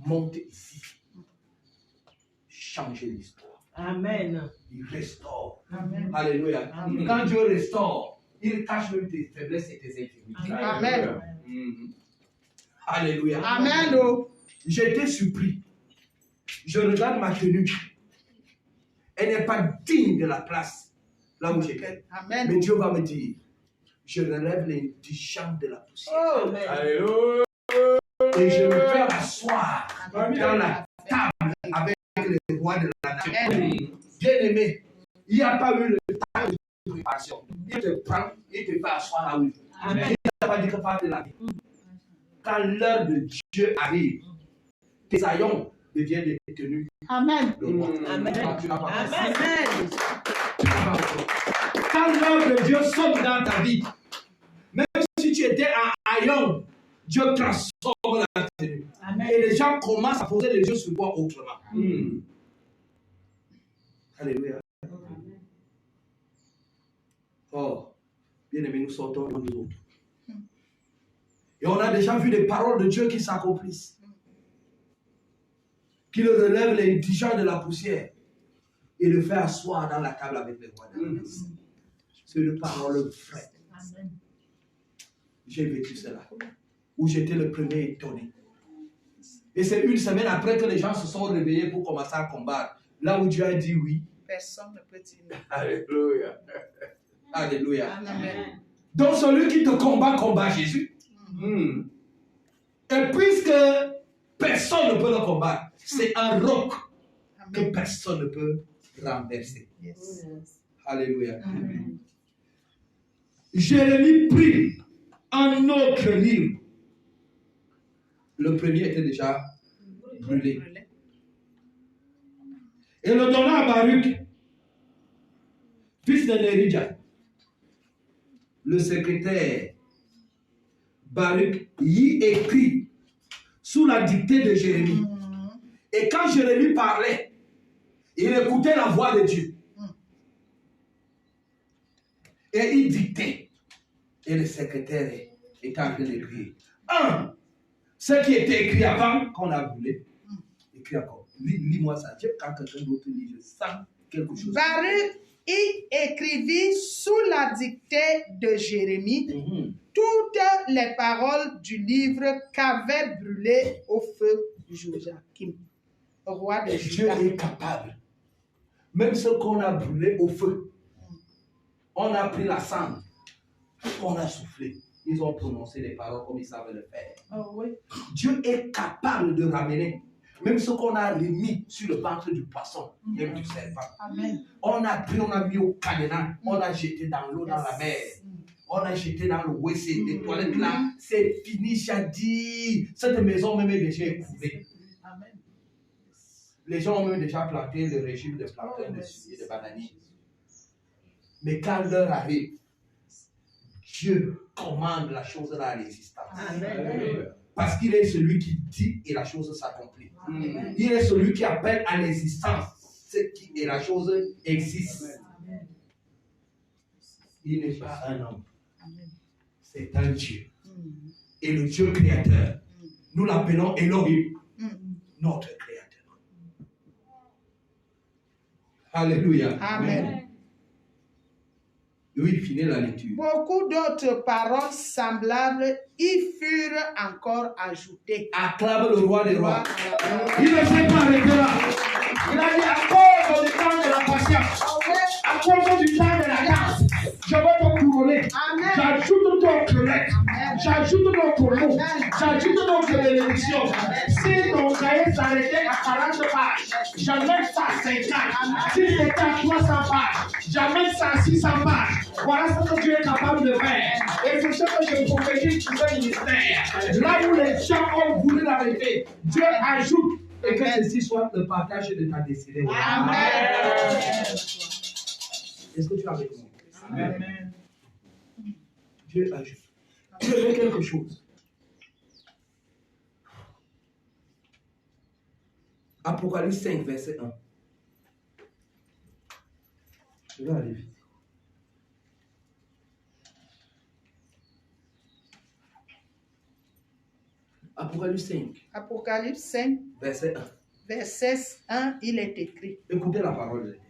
[SPEAKER 1] montez ici. Changez l'histoire.
[SPEAKER 4] Amen.
[SPEAKER 1] Il restaure.
[SPEAKER 3] Amen.
[SPEAKER 1] Alléluia.
[SPEAKER 3] Amen.
[SPEAKER 1] Quand Dieu restaure, il cache même tes faiblesses et tes infirmités.
[SPEAKER 3] Amen.
[SPEAKER 1] Alléluia.
[SPEAKER 3] Amen. Oh.
[SPEAKER 1] J'ai été surpris. Je regarde ma tenue. Elle n'est pas digne de la place là où j'étais.
[SPEAKER 3] Amen.
[SPEAKER 1] Mais Dieu va me dire, je relève l'indigent de la poussière.
[SPEAKER 3] Oh.
[SPEAKER 4] Alléluia.
[SPEAKER 1] Et je me fais asseoir dans la table avec les rois de la nation. Bien-aimé, il n'y a pas eu le temps de préparation. Il te prend, il te fait asseoir là où il veut.
[SPEAKER 4] Amen.
[SPEAKER 1] Il n'a pas dit que par de la vie. Quand l'heure de Dieu arrive, tes haillons deviennent détenus.
[SPEAKER 3] Amen.
[SPEAKER 4] Amen.
[SPEAKER 1] Tu n'as pas compris.
[SPEAKER 4] Amen.
[SPEAKER 1] Tu n'as pas compris. Quand l'heure de Dieu sonne dans ta vie, même si tu étais un haillon, Dieu transforme la tenue.
[SPEAKER 4] Amen.
[SPEAKER 1] Et les gens commencent à poser les yeux sur toi autrement. Alléluia. Oh, bien aimé, nous sortons de nous autres. Et on a déjà vu les paroles de Dieu qui s'accomplissent. Qui le relève l'indigent de la poussière et le fait asseoir dans la table avec les rois de la nation. C'est une parole vraie. J'ai vécu cela. Où j'étais le premier étonné. Et c'est une semaine après que les gens se sont réveillés pour commencer à combattre. Là où Dieu a dit oui.
[SPEAKER 3] Personne ne peut dire non.
[SPEAKER 1] Alléluia. Alléluia.
[SPEAKER 3] Amen.
[SPEAKER 1] Donc celui qui te combat Jésus. Et puisque personne ne peut le combattre, c'est un roc que personne ne peut renverser.
[SPEAKER 3] Yes.
[SPEAKER 1] Alléluia.
[SPEAKER 3] Amen.
[SPEAKER 1] Jérémie prit un autre livre. Le premier était déjà brûlé. Et le donna à Baruch, fils de Néridja. Le secrétaire Baruch y écrit sous la dictée de Jérémie. Et quand Jérémie parlait, il écoutait la voix de Dieu. Et il dictait. Et le secrétaire était en train d'écrire. Ce qui était écrit avant qu'on a brûlé. Écrit encore. Lis-moi ça. Quand quelqu'un d'autre lit, je sens quelque chose.
[SPEAKER 3] Baruch y écrivit sous la dictée de Jérémie toutes les paroles du livre qu'avait brûlé au feu Joachim, roi de
[SPEAKER 1] Dieu
[SPEAKER 3] Juda.
[SPEAKER 1] est capable. Même ce qu'on a brûlé au feu, on a pris la cendre, on a soufflé. Ils ont prononcé les paroles comme ils savaient le faire.
[SPEAKER 3] Oh, oui.
[SPEAKER 1] Dieu est capable de ramener même ce qu'on a remis sur le ventre du poisson, même du serpent.
[SPEAKER 3] Amen.
[SPEAKER 1] On a pris, on a mis au cadenas, on a jeté dans l'eau, dans la mer. On a jeté dans le WC, les toilettes là. C'est fini, j'ai dit. Cette maison même est déjà écoulée.
[SPEAKER 3] Amen.
[SPEAKER 1] Les gens ont même déjà planté le régime de plantain, de sucre et de bananier. Mais quand l'heure arrive, Dieu commande la chose à la résistance.
[SPEAKER 4] Amen.
[SPEAKER 1] Parce qu'il est celui qui dit et la chose s'accomplit. Il est celui qui appelle à l'existence ce qui et la chose existe. Il n'est pas un homme. C'est un Dieu. Et le Dieu créateur, nous l'appelons Elohim, notre créateur. Alléluia.
[SPEAKER 3] Amen.
[SPEAKER 1] Oui, finit la lecture.
[SPEAKER 3] Beaucoup d'autres paroles semblables y furent encore ajoutées.
[SPEAKER 1] Acclame le roi des rois. Il ne s'est pas arrêté là. Il a dit à cause du temps de la patience, à cause du temps de la grâce, je vais te couronner.
[SPEAKER 3] Amen.
[SPEAKER 1] J'ajoute d'autres lettres. J'ajoute d'autres mots. J'ajoute d'autres bénédictions. Si ton cahier s'arrêtait à 40 pages, j'amène ça à 50. Si c'était à 300 pages, j'amène ça à 600 pages. Voilà ce que Dieu est capable de faire. Et c'est ce que je prophétise sur ce ministère. Là où les gens ont voulu l'arrêter, Dieu ajoute. Et que ceci soit le partage de ta destinée.
[SPEAKER 3] Amen.
[SPEAKER 1] Est-ce que tu as avec moi?
[SPEAKER 3] Amen.
[SPEAKER 1] Dieu ajoute. Dieu fait quelque chose. Apocalypse 5, verset 1. Je vais aller vite. Apocalypse 5.
[SPEAKER 3] Apocalypse 5,
[SPEAKER 1] Verset 1.
[SPEAKER 3] verset 1, il est écrit.
[SPEAKER 1] Écoutez la parole de Dieu.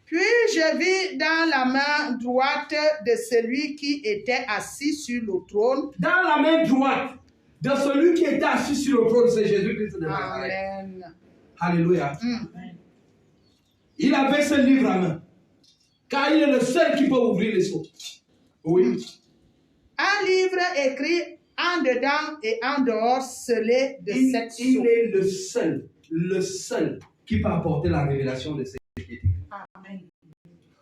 [SPEAKER 3] Puis je vis dans la main droite de celui qui était assis sur le trône.
[SPEAKER 1] Dans la main droite de celui qui était assis sur le trône, c'est Jésus-Christ de Nazareth.
[SPEAKER 3] Amen.
[SPEAKER 1] Alléluia. Il avait ce livre à main. Car il est le seul qui peut ouvrir les sceaux. Oui.
[SPEAKER 3] Un livre écrit en dedans et en dehors, scellé de sept sceaux.
[SPEAKER 1] Il est le seul qui peut apporter la révélation de ce qui est écrit.
[SPEAKER 3] Amen.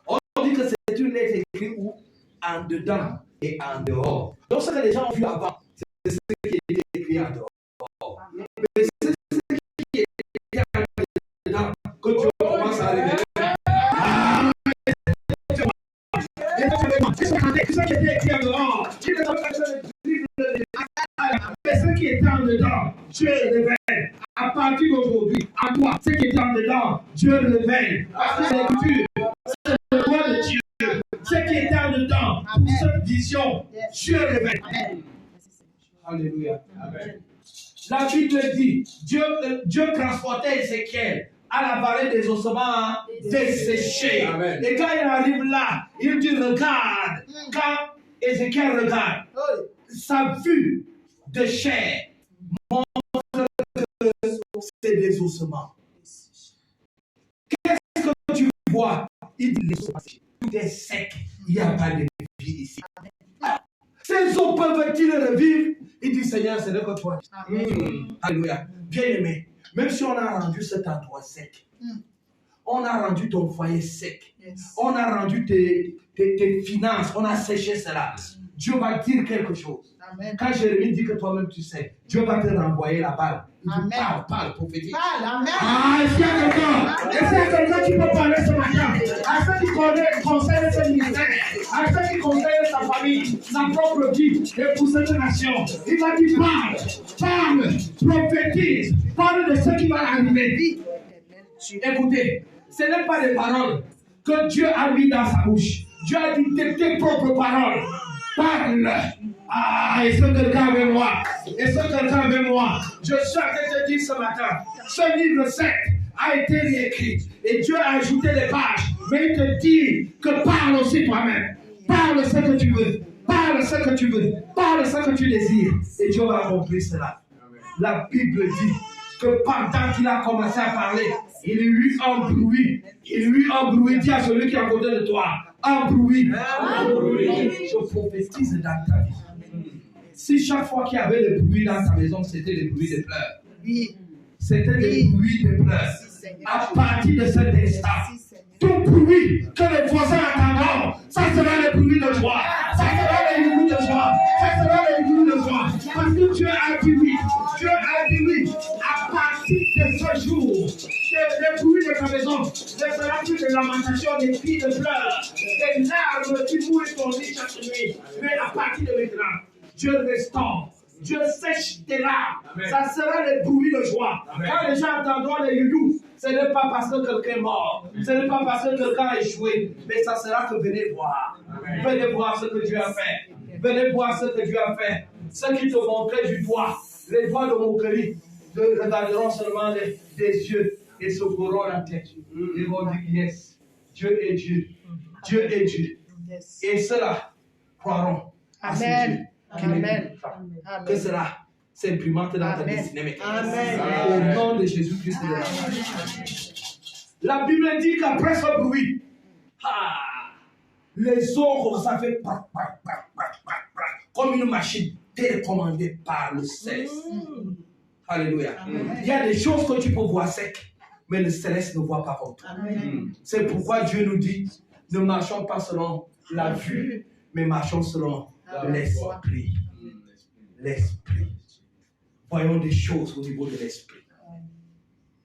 [SPEAKER 1] On dit que c'est une lettre écrite où en dedans et en dehors. Donc ce que les gens ont vu avant, c'est ce qui était écrit en dehors. Mais c'est ce qui est écrit en dedans que tu commences à révéler. Ce qui était écrit en dehors, mais ce qui était en dedans, Dieu le révèle. À partir d'aujourd'hui, à toi, ce qui était en dedans, Dieu le révèle. Parce que l'écriture, c'est le roi de Dieu. Ce qui était en dedans, pour cette vision, Dieu le révèle. Alléluia. Amen. La Bible dit, Dieu transportait Ézéchiel à la vallée des ossements desséchés. Amen. Et quand il arrive là, il dit, regarde. Quand Ézéchiel regarde, sa vue de chair montre que c'est des ossements. Qu'est-ce que tu vois? Il dit, les ossements, tout est sec. Il n'y a pas de vie ici. Ces os peuvent-ils revivre? Il dit, Seigneur, c'est le que toi. Alléluia. Bien-aimé, même si on a rendu cet endroit sec, on a rendu ton foyer sec, on a rendu tes finances, on a séché cela. Dieu va dire quelque chose. Amen. Quand Jérémie dit que toi-même tu sais, Dieu va te renvoyer la balle. Il dit, parle, prophétique. Est-ce qu'il y a quelqu'un? Est-ce qu'il y a quelqu'un qui peut parler ce matin? À ceux qui conseillent ce ministère, à ceux qui conseillent sa famille, sa propre vie, et pour cette nation. Il va dire, parle, prophétise, parle de ce qui va arriver. Écoutez, ce n'est pas des paroles que Dieu a mis dans sa bouche. Dieu a dit tes propres paroles. Parle. Et ce quelqu'un avec moi. Et ce quelqu'un avec moi. Je suis en train de te dire ce matin. Ce livre 7 a été réécrit. Et Dieu a ajouté des pages. Mais il te dit que parle aussi toi-même. Parle ce que tu veux. Parle ce que tu veux. Parle ce que tu désires. Et Dieu va accomplir cela. La Bible dit que pendant qu'il a commencé à parler, il y eut un bruit. Il y eut un bruit. Dis à celui qui est à côté de toi. Un bruit. Je prophétise dans ta vie. Si chaque fois qu'il y avait le bruit dans ta maison, c'était le bruit de pleurs. C'était le bruit de pleurs. À partir de cet instant, tout bruit que les voisins entendront, ça sera le bruit de joie. Ça sera le bruit de joie. Ça sera le bruit de joie. Parce que Dieu a dit oui. Dieu a dit oui. À partir de ce jour, le bruit de ta maison ne sera plus de lamentation, des cris de pleurs, des larmes qui mouillent ton lit chaque nuit. Mais à partir de maintenant, Dieu restaure. Dieu sèche tes larmes. Ça sera le bruit de joie. Amen. Quand les gens entendront les youyou, ce n'est pas parce que quelqu'un est mort. Ce n'est pas parce que quelqu'un a échoué. Mais ça sera que venez voir. Amen. Venez voir ce que Dieu a fait. Venez voir ce que Dieu a fait. Ceux qui te montraient du doigt, les doigts de moquerie, regarderont seulement des yeux et se feront la tête. Ils vont dire yes. Dieu est Dieu. Dieu est Dieu. Et ceux-là croiront à ce Dieu.
[SPEAKER 3] Amen.
[SPEAKER 1] Que cela s'imprimante dans ta destinée mécanique. Au nom de Jésus-Christ. La Bible dit qu'après ce bruit, les eaux, ça fait comme une machine télécommandée par le céleste. Alléluia. Il y a des choses que tu peux voir sec, mais le céleste ne voit pas comme toi. C'est pourquoi Dieu nous dit, ne marchons pas selon la vue, mais marchons selon l'esprit. L'esprit. Voyons des choses au niveau de l'esprit.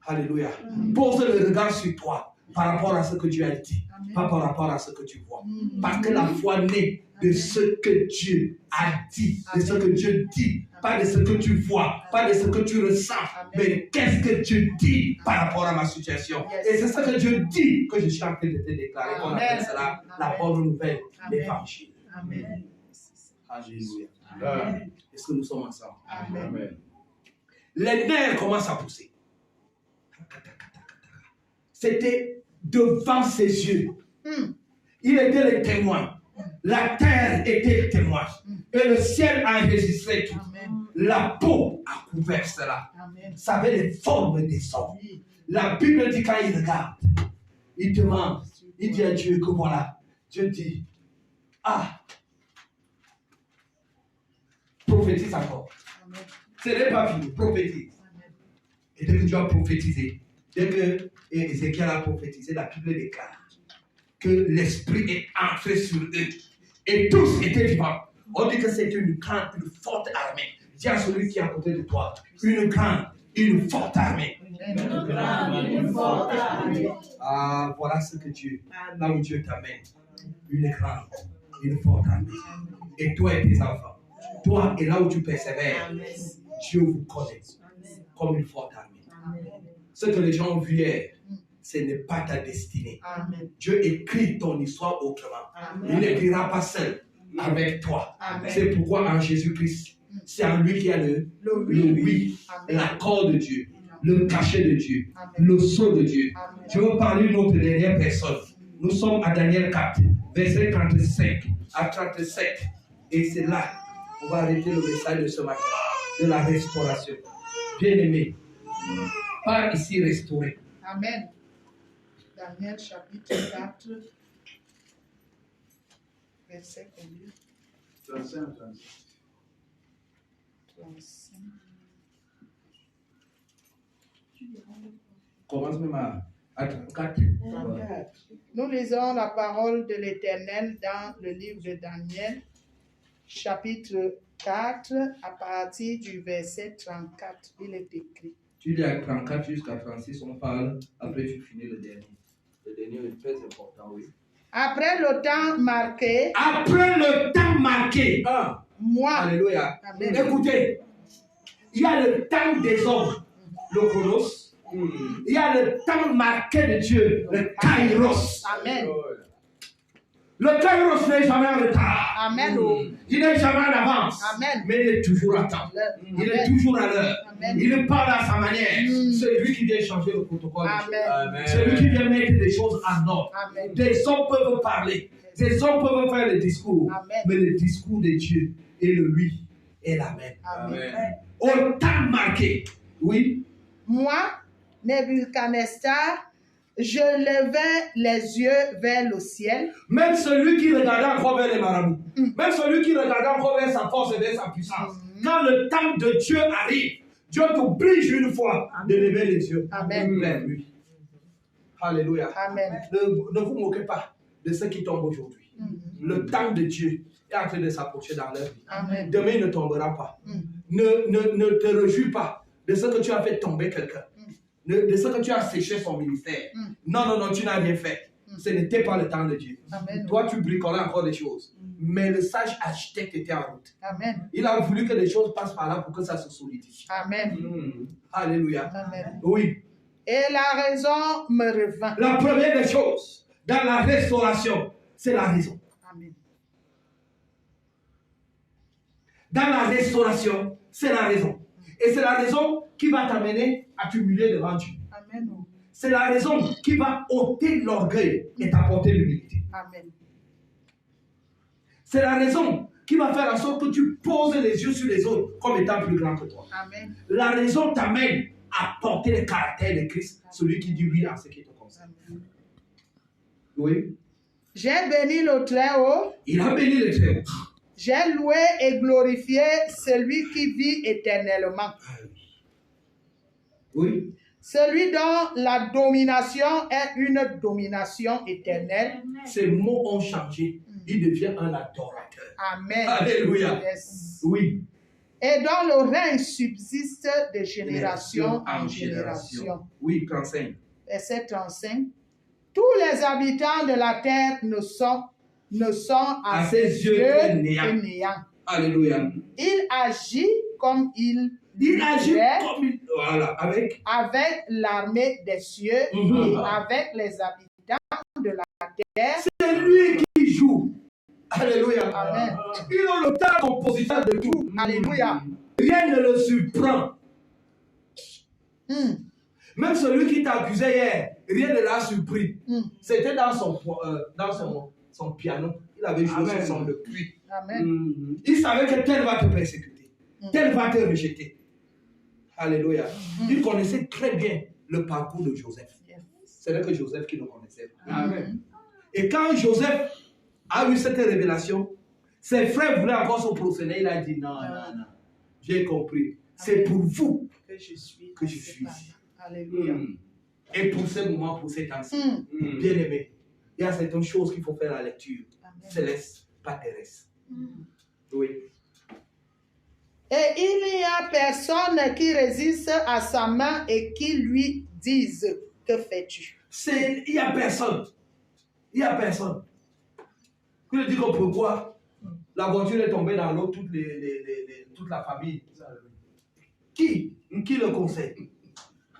[SPEAKER 1] Alléluia. Pose le regard sur toi par rapport à ce que Dieu a dit, pas par rapport à ce que tu vois. Parce que la foi naît de ce que Dieu a dit, de ce que Dieu dit, pas de ce que tu vois, pas de ce que tu ressens, mais qu'est-ce que Dieu dit par rapport à ma situation. Et c'est ce que Dieu dit que je suis en train de te déclarer. On appelle cela la bonne nouvelle, l'évangile.
[SPEAKER 3] Amen.
[SPEAKER 1] Alléluia. Est-ce que nous sommes ensemble? Amen. Les nerfs commencent à pousser. c'était devant ses yeux. Il était le témoin. La terre était le témoin. Et le ciel a enregistré tout. La peau a couvert cela. Ça avait les formes des hommes. La Bible dit quand il regarde, il demande, il dit à Dieu que voilà. Dieu dit, ah, prophétise encore. Ce n'est pas fini, prophétise. Et dès que Dieu a prophétisé, dès que Ézéchiel a prophétisé, la Bible déclare que l'Esprit est entré sur eux. Et tous étaient vivants. On dit que c'est une grande, une forte armée. Dis à celui qui est à côté de toi, une grande, une forte armée.
[SPEAKER 2] Une forte armée.
[SPEAKER 1] Ah, voilà ce que Dieu, là où Dieu t'amène. Une grande, une forte armée. Et toi et tes enfants, toi et là où tu persévères, Dieu vous connaît comme une forte armée. Ce que les gens ont vu hier, ce n'est pas ta destinée. Dieu écrit ton histoire autrement. Il n'écrira pas seul avec toi. C'est pourquoi en Jésus-Christ, c'est en lui qu'il y a le oui, l'accord de Dieu, le cachet de Dieu, le sceau de Dieu. Je veux parler d'une autre dernière personne. Nous sommes à Daniel 4, verset 35 à 37. Et c'est là qu'on va arrêter le message de ce matin, de la restauration. Bien-aimé, par ici restauré.
[SPEAKER 3] Amen. Daniel chapitre 4, verset combien?
[SPEAKER 4] 35 à 37.
[SPEAKER 3] 35.
[SPEAKER 1] Commence même à 34.
[SPEAKER 3] Nous lisons la parole de l'Éternel dans le livre de Daniel, chapitre 4, à partir du verset 34. Il est écrit.
[SPEAKER 1] Tu lis à 34 jusqu'à 36, on parle, après tu finis le dernier. Le dernier est très important, oui.
[SPEAKER 3] Après le temps marqué, moi,
[SPEAKER 1] Alléluia.
[SPEAKER 3] Amen.
[SPEAKER 1] Écoutez, il y a le temps des hommes, le chronos. Il y a le temps marqué de Dieu, le kairos.
[SPEAKER 3] Amen.
[SPEAKER 1] Le kairos n'est jamais en retard.
[SPEAKER 3] Amen.
[SPEAKER 1] Il n'est jamais en avance.
[SPEAKER 3] Amen.
[SPEAKER 1] Mais il est toujours à temps. Il est toujours à l'heure.
[SPEAKER 3] Amen.
[SPEAKER 1] Il parle à sa manière. C'est lui qui vient changer le protocole.
[SPEAKER 3] Amen.
[SPEAKER 1] C'est lui qui vient mettre des choses en ordre.
[SPEAKER 3] Amen.
[SPEAKER 1] Des hommes peuvent parler. Des hommes peuvent faire le discours.
[SPEAKER 3] Amen.
[SPEAKER 1] Mais le discours de Dieu est le oui et l'amen.
[SPEAKER 3] Amen.
[SPEAKER 1] Au temps marqué. Oui.
[SPEAKER 3] Moi, Nebuchadnezzar, je levai les yeux vers le ciel.
[SPEAKER 1] Même celui qui regardait encore vers les marabouts, même celui qui regardait encore vers sa force et vers sa puissance, quand le temps de Dieu arrive, Dieu t'oblige une fois de lever les yeux
[SPEAKER 3] Amen.
[SPEAKER 1] vers lui. Alléluia.
[SPEAKER 3] Amen.
[SPEAKER 1] Ne vous moquez pas de ceux qui tombent aujourd'hui. Le temps de Dieu est en train de s'approcher dans leur vie.
[SPEAKER 3] Amen.
[SPEAKER 1] Demain, il ne tombera pas. Ne te réjouis pas de ce que tu as fait tomber quelqu'un. De ce que tu as séché son ministère. Non, tu n'as rien fait. Ce n'était pas le temps de Dieu.
[SPEAKER 3] Amen.
[SPEAKER 1] Toi, tu bricolais encore des choses. Mais le sage architecte était en route.
[SPEAKER 3] Amen.
[SPEAKER 1] Il a voulu que les choses passent par là pour que ça se solidifie.
[SPEAKER 3] Amen.
[SPEAKER 1] Alléluia.
[SPEAKER 3] Amen.
[SPEAKER 1] Oui.
[SPEAKER 3] Et la raison me revint.
[SPEAKER 1] La première des choses dans la restauration, c'est la raison.
[SPEAKER 3] Amen.
[SPEAKER 1] Dans la restauration, c'est la raison. Et c'est la raison qui va t'amener à t'humilier devant Dieu.
[SPEAKER 3] Amen.
[SPEAKER 1] C'est la raison qui va ôter l'orgueil et t'apporter l'humilité.
[SPEAKER 3] Amen.
[SPEAKER 1] C'est la raison qui va faire en sorte que tu poses les yeux sur les autres comme étant plus grand que toi.
[SPEAKER 3] Amen.
[SPEAKER 1] La raison t'amène à porter le caractère de Christ, celui qui dit oui à ce qui te concerne. Oui.
[SPEAKER 3] J'ai béni le Très-Haut.
[SPEAKER 1] Il a béni le Très-Haut.
[SPEAKER 3] J'ai loué et glorifié celui qui vit éternellement.
[SPEAKER 1] Oui.
[SPEAKER 3] Celui dont la domination est une domination éternelle.
[SPEAKER 1] Ces mots ont changé. Il devient un adorateur.
[SPEAKER 3] Amen.
[SPEAKER 1] Alléluia.
[SPEAKER 3] Yes.
[SPEAKER 1] Oui.
[SPEAKER 3] Et dont le règne subsiste de génération en génération.
[SPEAKER 1] Oui, 35.
[SPEAKER 3] Verset 35. Tous les habitants de la terre ne sont à ses yeux que néants.
[SPEAKER 1] Alléluia.
[SPEAKER 3] Il agit comme il
[SPEAKER 1] agit
[SPEAKER 3] fait
[SPEAKER 1] comme il... Voilà, avec
[SPEAKER 3] l'armée des cieux et avec les habitants de la terre.
[SPEAKER 1] C'est lui qui joue. Alléluia.
[SPEAKER 3] Amen.
[SPEAKER 1] Il est le temps compositeur de tout.
[SPEAKER 3] Alléluia.
[SPEAKER 1] Rien ne le surprend. Même celui qui t'accusait hier, rien ne l'a surpris. C'était dans son piano. Il avait joué sur son depuis.
[SPEAKER 3] Amen.
[SPEAKER 1] Il savait que tel va te persécuter, tel va te rejeter. Alléluia. Il connaissait très bien le parcours de Joseph. C'est là que Joseph qui le connaissait.
[SPEAKER 4] Amen.
[SPEAKER 1] Et quand Joseph a eu cette révélation, ses frères voulaient encore se prosterner. Il a dit non, non, non. J'ai compris. C'est pour vous
[SPEAKER 3] Que je suis.
[SPEAKER 1] ici.
[SPEAKER 3] Alléluia.
[SPEAKER 1] Et pour ce moment, pour ces temps-ci, bien aimé, il y a certaines choses qu'il faut faire la lecture. Céleste, pas terrestre. Oui.
[SPEAKER 3] Et il n'y a personne qui résiste à sa main et qui lui dise que fais-tu?
[SPEAKER 1] Il n'y a personne. Il n'y a personne. Je dis que pourquoi la voiture est tombée dans l'eau, toute la famille. Qui le conseille?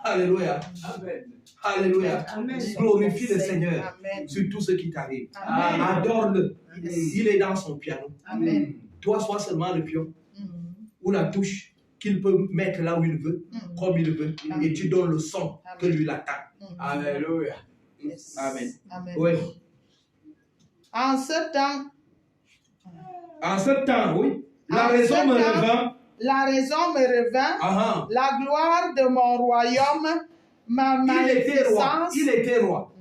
[SPEAKER 1] Alléluia.
[SPEAKER 4] Amen.
[SPEAKER 1] Alléluia.
[SPEAKER 3] Amen.
[SPEAKER 1] Glorifie le Seigneur
[SPEAKER 3] Amen.
[SPEAKER 1] sur tout ce qui t'arrive.
[SPEAKER 3] Amen.
[SPEAKER 1] Adore-le.
[SPEAKER 3] Yes.
[SPEAKER 1] Il est dans son piano.
[SPEAKER 3] Amen.
[SPEAKER 1] Toi, sois seulement le pion ou la touche qu'il peut mettre là où il veut, comme il veut, et tu donnes le son que lui l'attend.
[SPEAKER 4] Alléluia.
[SPEAKER 3] Yes.
[SPEAKER 1] Amen.
[SPEAKER 3] Amen.
[SPEAKER 1] Oui.
[SPEAKER 3] En ce temps,
[SPEAKER 1] Oui. La
[SPEAKER 3] En
[SPEAKER 1] raison
[SPEAKER 3] ce
[SPEAKER 1] me
[SPEAKER 3] temps,
[SPEAKER 1] revint.
[SPEAKER 3] la raison me revint,
[SPEAKER 1] Ah,
[SPEAKER 3] la gloire de mon royaume, ma
[SPEAKER 1] il était roi.
[SPEAKER 3] magnificence.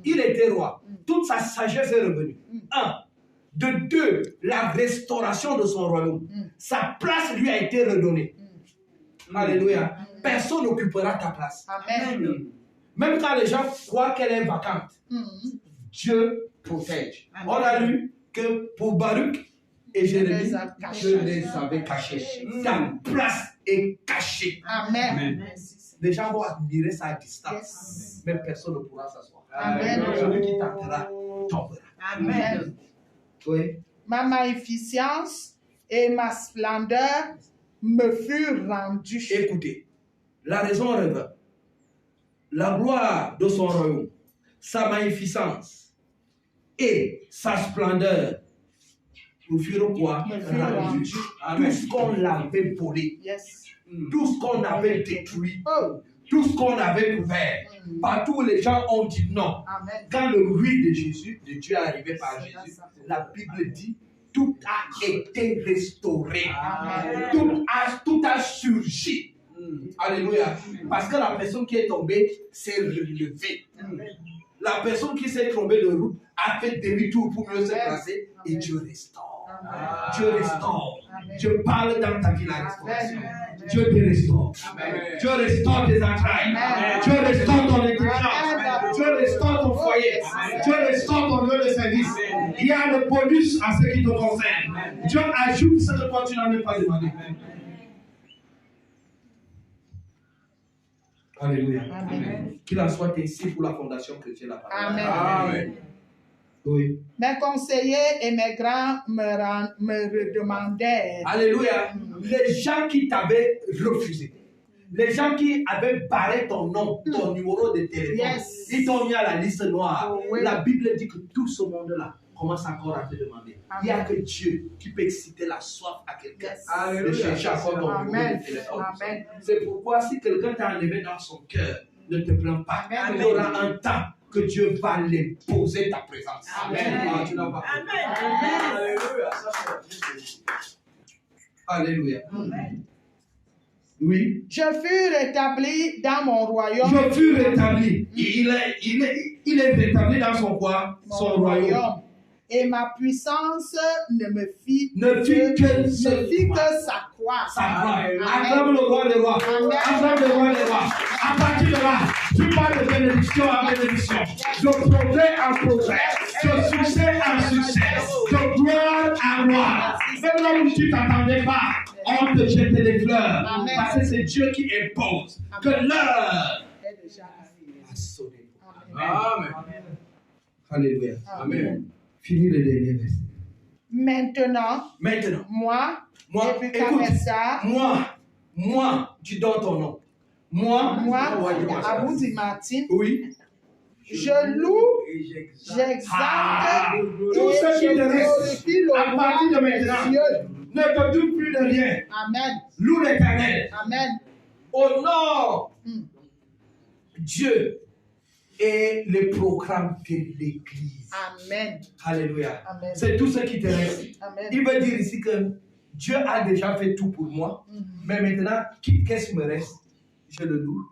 [SPEAKER 1] Il était roi. Toute sa sagesse est revenue. Un. De deux, la restauration de son royaume. Sa place lui a été redonnée. Alléluia. Personne n'occupera ta place.
[SPEAKER 3] Amen.
[SPEAKER 1] Même quand les gens croient qu'elle est vacante, Dieu protège. On a lu que pour Baruch et Jérémie, Dieu les avait cachés. Ta place est cachée.
[SPEAKER 3] Amen.
[SPEAKER 1] Les gens vont admirer ça à distance,
[SPEAKER 3] Yes.
[SPEAKER 1] mais personne ne pourra s'asseoir.
[SPEAKER 3] Amen.
[SPEAKER 1] Celui qui tentera, tombera.
[SPEAKER 3] Amen.
[SPEAKER 1] Oui.
[SPEAKER 3] Ma magnificence et ma splendeur me furent rendues.
[SPEAKER 1] Écoutez, la raison revint. La gloire de son royaume, sa magnificence et sa splendeur nous furent quoi?
[SPEAKER 3] Me furent
[SPEAKER 1] Rendues.
[SPEAKER 3] rendues.
[SPEAKER 1] Tout ce qu'on l'avait volé,
[SPEAKER 3] Yes.
[SPEAKER 1] tout ce qu'on avait détruit,
[SPEAKER 3] Oh.
[SPEAKER 1] tout ce qu'on avait couvert, partout où les gens ont dit non.
[SPEAKER 3] Amen.
[SPEAKER 1] Quand le ruit de Jésus, de Dieu est arrivé par Jésus, la Bible dit tout a été restauré.
[SPEAKER 3] Amen.
[SPEAKER 1] Tout a surgi. Alléluia. Parce que la personne qui est tombée s'est relevée. La personne qui s'est trompée de route a fait demi-tour pour mieux se placer et Dieu restaure. Dieu restaure. Dieu parle dans ta vie la restauration. Dieu te restaure. Dieu restaure tes entrailles. Dieu restaure ton intelligence. Dieu restaure ton foyer. Dieu restaure ton lieu de service. Il y a le bonus à ce qui te concerne. Dieu ajoute ce que toi tu n'as même pas demandé. Alléluia.
[SPEAKER 3] Amen.
[SPEAKER 1] Qu'il en soit ainsi pour la fondation chrétienne. La parole.
[SPEAKER 3] Amen.
[SPEAKER 4] Amen.
[SPEAKER 1] Oui.
[SPEAKER 3] Mes conseillers et mes grands me redemandèrent.
[SPEAKER 1] Alléluia. Les gens qui t'avaient refusé, les gens qui avaient barré ton nom, ton numéro de téléphone,
[SPEAKER 3] Yes.
[SPEAKER 1] ils t'ont mis à la liste noire.
[SPEAKER 3] Oh, oui.
[SPEAKER 1] La Bible dit que tout ce monde-là commence encore à te demander. Il n'y a que Dieu qui peut exciter la soif à quelqu'un.
[SPEAKER 3] Yes.
[SPEAKER 1] De chercher encore ton numéro
[SPEAKER 3] Amen.
[SPEAKER 1] de téléphone.
[SPEAKER 3] Amen.
[SPEAKER 1] C'est pourquoi si quelqu'un t'a enlevé dans son cœur, ne te plains pas.
[SPEAKER 3] Amen.
[SPEAKER 1] Il y aura un temps que Dieu va les poser ta présence.
[SPEAKER 3] Amen.
[SPEAKER 1] Ah, tu n'as pas compris.
[SPEAKER 4] Alléluia. Ça, c'est
[SPEAKER 1] Alléluia. Oui.
[SPEAKER 3] Je fus rétabli dans mon royaume.
[SPEAKER 1] Je fus rétabli. Il est rétabli dans son quoi? Son royaume.
[SPEAKER 3] Et ma puissance ne me fit
[SPEAKER 1] que
[SPEAKER 3] sa croix.
[SPEAKER 1] sa gloire.
[SPEAKER 3] Amen.
[SPEAKER 1] Acclame le roi des rois.
[SPEAKER 3] Amen.
[SPEAKER 1] Acclame le roi des rois. À partir de là, tu parles de bénédiction en bénédiction, de progrès en progrès, de succès en succès, de gloire en gloire. Même là où tu ne t'attendais pas, on te jette les fleurs.
[SPEAKER 3] Amen.
[SPEAKER 1] Parce que c'est Dieu qui impose que l'heure
[SPEAKER 3] Est déjà arrivé.
[SPEAKER 1] a sonné.
[SPEAKER 4] Amen.
[SPEAKER 1] Alléluia.
[SPEAKER 4] Amen.
[SPEAKER 1] Fini le dernier verset.
[SPEAKER 3] Maintenant, moi, Nebuchadnezzar,
[SPEAKER 1] moi, tu donnes ton nom. Moi,
[SPEAKER 3] Aboudi Martin,
[SPEAKER 1] oui.
[SPEAKER 3] je loue, j'exalte
[SPEAKER 1] Tout ce qui
[SPEAKER 3] et
[SPEAKER 1] te
[SPEAKER 3] je
[SPEAKER 1] reste,
[SPEAKER 3] glorifie le
[SPEAKER 1] à partir de
[SPEAKER 3] roi
[SPEAKER 1] maintenant,
[SPEAKER 3] des cieux.
[SPEAKER 1] ne te doute plus de rien.
[SPEAKER 3] Amen.
[SPEAKER 1] Loue l'Éternel.
[SPEAKER 3] Amen.
[SPEAKER 1] Honore Dieu et le programme de l'Église.
[SPEAKER 3] Amen.
[SPEAKER 1] Alléluia.
[SPEAKER 3] Amen.
[SPEAKER 1] C'est tout ce qui te reste.
[SPEAKER 3] Amen.
[SPEAKER 1] Il veut dire ici que Dieu a déjà fait tout pour moi. Mais maintenant, qu'est-ce qui me reste? Je le loue,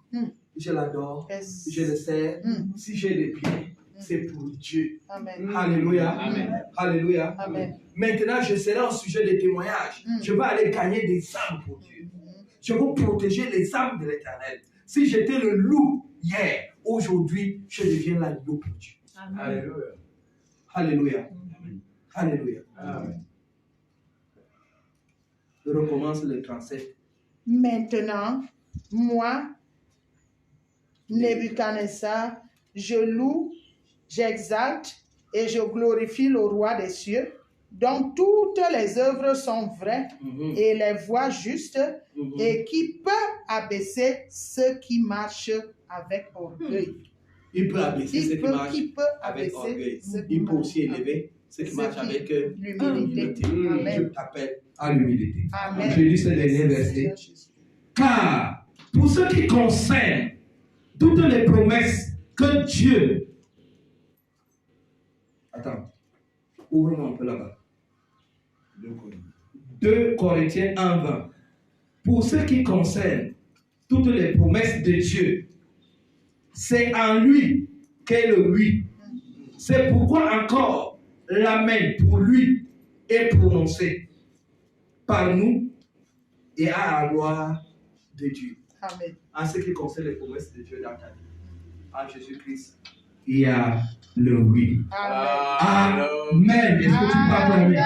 [SPEAKER 1] je l'adore,
[SPEAKER 3] Yes.
[SPEAKER 1] je le sers. Si j'ai les pieds, c'est pour Dieu.
[SPEAKER 3] Amen.
[SPEAKER 1] Alléluia.
[SPEAKER 4] Amen.
[SPEAKER 1] Alléluia.
[SPEAKER 3] Amen.
[SPEAKER 1] Maintenant, je serai en sujet de témoignage. Je vais aller gagner des âmes pour Dieu. Je veux protéger les âmes de l'Éternel. Si j'étais le loup hier, aujourd'hui, je deviens l'agneau pour Dieu.
[SPEAKER 4] Alléluia.
[SPEAKER 1] Alléluia. Alléluia.
[SPEAKER 4] Amen.
[SPEAKER 1] Je recommence le 37.
[SPEAKER 3] Maintenant, moi, Nebuchadnezzar, je loue, j'exalte et je glorifie le roi des cieux, dont toutes les œuvres sont vraies et les voies justes, et qui peut abaisser ceux qui marchent avec orgueil.
[SPEAKER 1] Il peut abaisser ceux qui marchent
[SPEAKER 3] Qui peut
[SPEAKER 1] avec
[SPEAKER 3] abaisser
[SPEAKER 1] orgueil.
[SPEAKER 3] ceux qui
[SPEAKER 1] Il peut
[SPEAKER 3] marchent
[SPEAKER 1] aussi élever ceux qui
[SPEAKER 3] ceux
[SPEAKER 1] marchent
[SPEAKER 3] qui-
[SPEAKER 1] avec
[SPEAKER 3] l'humilité.
[SPEAKER 1] humilité.
[SPEAKER 3] Amen.
[SPEAKER 1] Je t'appelle à l'humilité.
[SPEAKER 3] Amen.
[SPEAKER 1] Je lis ce dernier verset. Car pour ce qui concerne toutes les promesses que Dieu... Attends, ouvre-moi un peu là-bas. 2 Corinthiens 1:20. Pour ce qui concerne toutes les promesses de Dieu, c'est en lui qu'est le oui. C'est pourquoi encore l'amen pour lui est prononcé par nous et à la gloire de Dieu.
[SPEAKER 3] Amen.
[SPEAKER 1] En ce qui concerne les promesses de Dieu dans ta vie, en Jésus-Christ, il y a le oui.
[SPEAKER 3] Amen.
[SPEAKER 1] Amen. Est-ce que tu parles pour lui?